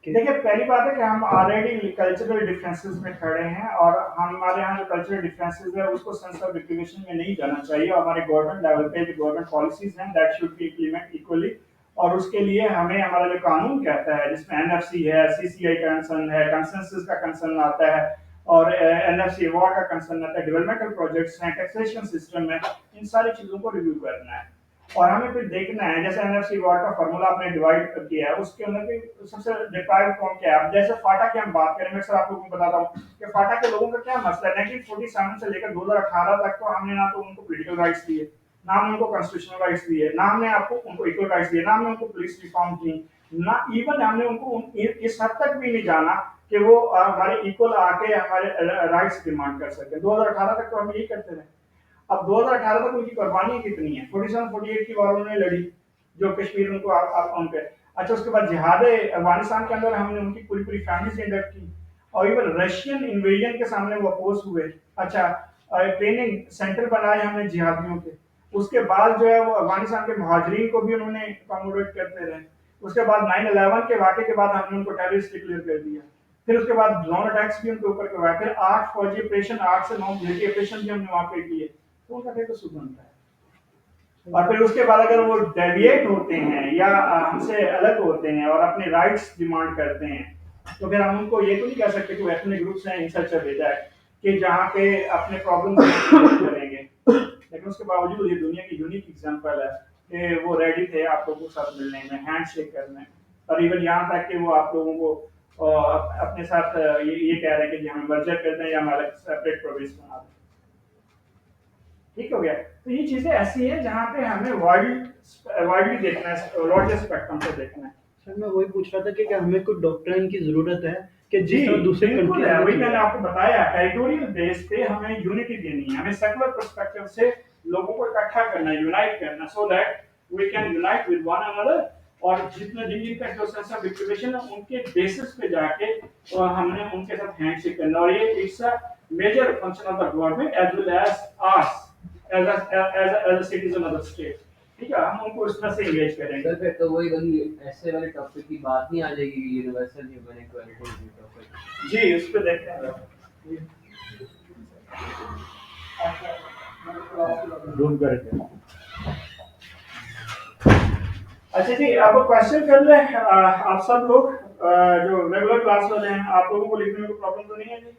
देखिए, पहली बात है कि हम ऑलरेडी कल्चरल डिफरेंसेस में खड़े हैं, और हमारे यहाँ जो कल्चरल डिफरेंसेस है उसको सेंस ऑफ रिकग्निशन में नहीं जाना चाहिए। हमारे गवर्नमेंट लेवल पे जो गवर्नमेंट पॉलिसीज हैं that should be implement equally, और उसके लिए हमें हमारा जो कानून कहता है जिसमें एनएफसी है, सीसीआई का कंसर्न है, कंसेंसस का कंसर्न आता है, और एनएफसी अवार्ड का कंसर्न आता है, डेवलपमेंटल प्रोजेक्ट्स हैं, टैक्सेशन सिस्टम है, इन सारी चीजों को रिव्यू करना है। और हमें फिर देखना है, जैसे एनएफसी अवार्ड का फार्मूला आपने डिवाइड किया है, उसके अंदर भी सबसे डिप्राइव्ड कौन क्या है। जैसे फाटा की हम बात करें, मैं सर आपको बताता हूँ कि फाटा के लोगों का क्या मसला है। 1947 से लेकर 2018 तक तो हमने ना तो उनको पॉलिटिकल राइट्स दिए, ना हमने उनको कॉन्स्टिट्यूशनल राइट्स दिए, ना हमने आपको उनको इक्वल राइट्स दिए, ना हमने उनको पुलिस रिफॉर्म दी, ना इवन हमने उनको इस हद तक भी नहीं जाना कि वो हमारे इक्वल आके हमारे राइट्स डिमांड कर सके। 2018 तक तो हम यही करते रहे। अब 2018 तक उनकी कुर्बानी कितनी है, 47-48 की वार उन्होंने लड़ी, जो कश्मीर उनको उन पे। अच्छा, उसके बाद जिहाद अफगानिस्तान के अंदर हमने उनकी पूरी पूरी फैमिली से इंडक्ट की, और इवन रशियन इन्वेजन के सामने वो अपोज हुए। अच्छा, ट्रेनिंग सेंटर बनाए हमने जिहादियों के। उसके बाद जो है वो अफगानिस्तान के महाजरीन को भी उन्होंने अकोमोडेट करते रहे। उसके बाद 9/11 के वाक़े के बाद हमने उनको टेररिस्ट डिक्लेयर कर दिया। फिर उसके बाद ड्रोन अटैक्स भी उनके ऊपर करवाए, फिर 8 फौजी ऑपरेशन, 8 से 9 मिलिट्री ऑपरेशन भी हमने वहाँ पे किए। तो उनका फिर कसूर बनता है। और फिर उसके बाद अगर वो डेविएट होते हैं या हमसे अलग होते हैं और अपने राइट्स डिमांड करते हैं, तो फिर हम उनको ये तो नहीं कह सकते कि वो एथनिक ग्रुप्स हैं इन सच अ वे दैट कि जहाँ पे अपने प्रॉब्लम करेंगे। लेकिन उसके बावजूद ये दुनिया की यूनिक एग्जांपल है कि वो रेडी थे आप लोगों के साथ मिलने में, हैंडशेक करने, और इवन यहाँ तक कि वो आप लोगों को अपने साथ ये कह रहे हैं कि जी हमें मर्जर कर दें या हम अलग सेपरेट प्रोविंस बना दें। ठीक हो गया। तो ये चीजें ऐसी है जहाँ पे हमें वाइडली देखना है, लॉर्जर स्पेक्ट्रम से देखना है।
सर मैं वही पूछ रहा था कि क्या हमें कुछ डॉक्ट्राइन की जरूरत है कि
जी
जिस तरह दूसरे
बिल्कुल है, वही
कंट्रीज
मैंने आपको बताया, टेरिटोरियल बेस पे हमें यूनिटी देनी है, हमें सेकुलर पर्सपेक्टिव से लोगों को इकट्ठा करना है, यूनाइट करना, so that we can unite with one another. और जितने जिनका जो सेंस ऑफ विक्टिमेशन है उनके बेसिस पे जाके हमने उनके साथ हैंडशेक करना, और ये it's a major function of the government as well as us as a citizen of the state. ठीक है, हम उनको इस तरह से एंगेज करेंगे।
सर फिर तो वही वाली ऐसे वाले टॉपिक की बात नहीं आ जाएगी कि यूनिवर्सल ह्यूमन इक्वालिटी की टॉपिक।
जी, उस पे देखते हैं।
ढूंढ करके
अच्छा जी, अब क्वेश्चन कर ले आप सब लोग जो रेगुलर क्लास वाले हैं, आप लोगों को लिखने में कोई प्रॉब्लम तो नहीं है जी?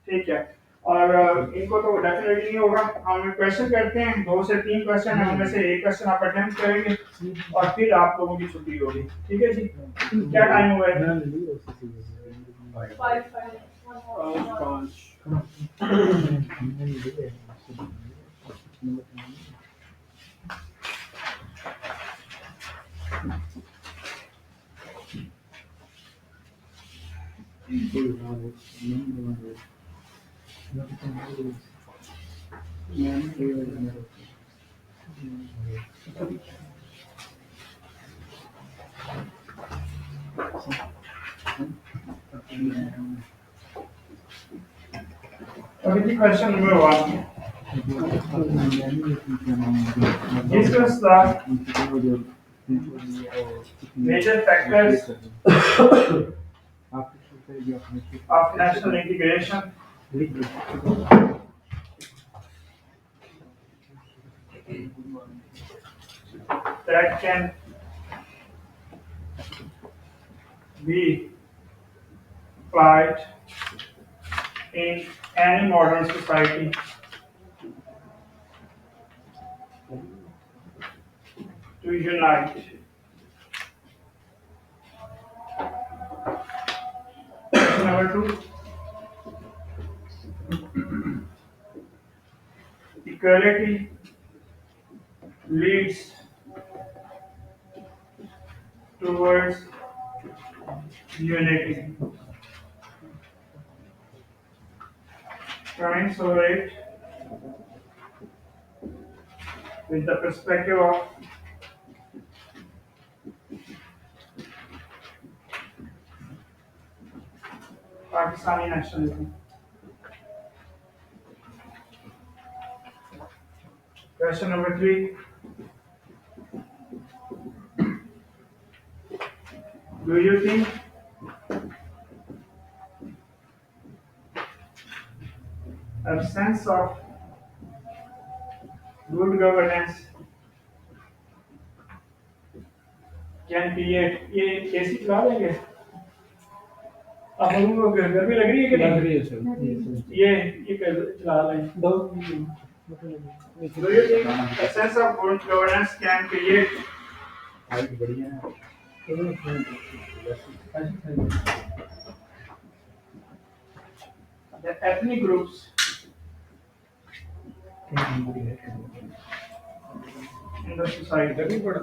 ठीक है, और इनको तो डेफिनेटली नहीं होगा। हम क्वेश्चन करते हैं, 2 से 3 क्वेश्चन है, उनमें से एक क्वेश्चन आप अटेम्प्ट करेंगे और फिर आप लोगों की छुट्टी होगी। ठीक है जी? क्या टाइम हुआ है? 5 अभी जी, question number 1 discuss the major factors of national integration that can be applied in any modern society to unite. Question number 2. Equality leads towards unity. Points over it with the perspective of Pakistani nationalism. Question number 3. Do you think absence of good governance can create, ये कैसी चला देंगे? आप लोगों को गर्मी लग रही है कि नहीं? ये चला लें। Do you think absence of good governance can create the ethnic groups in the society.
नहीं पढ़ा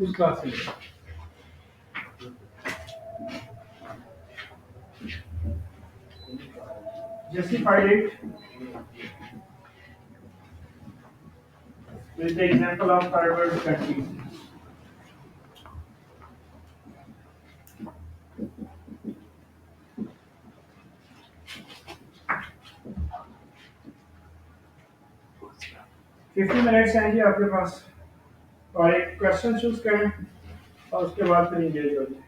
उस क्लास से
Justified it with the example of third world countries. Fifty minutes हैं जी आपके पास और एक क्वेश्चन चूज करें और उसके बाद फिर इंगेज हो जाए.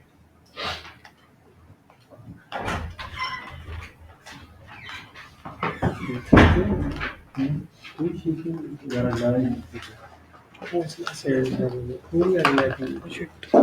Shit.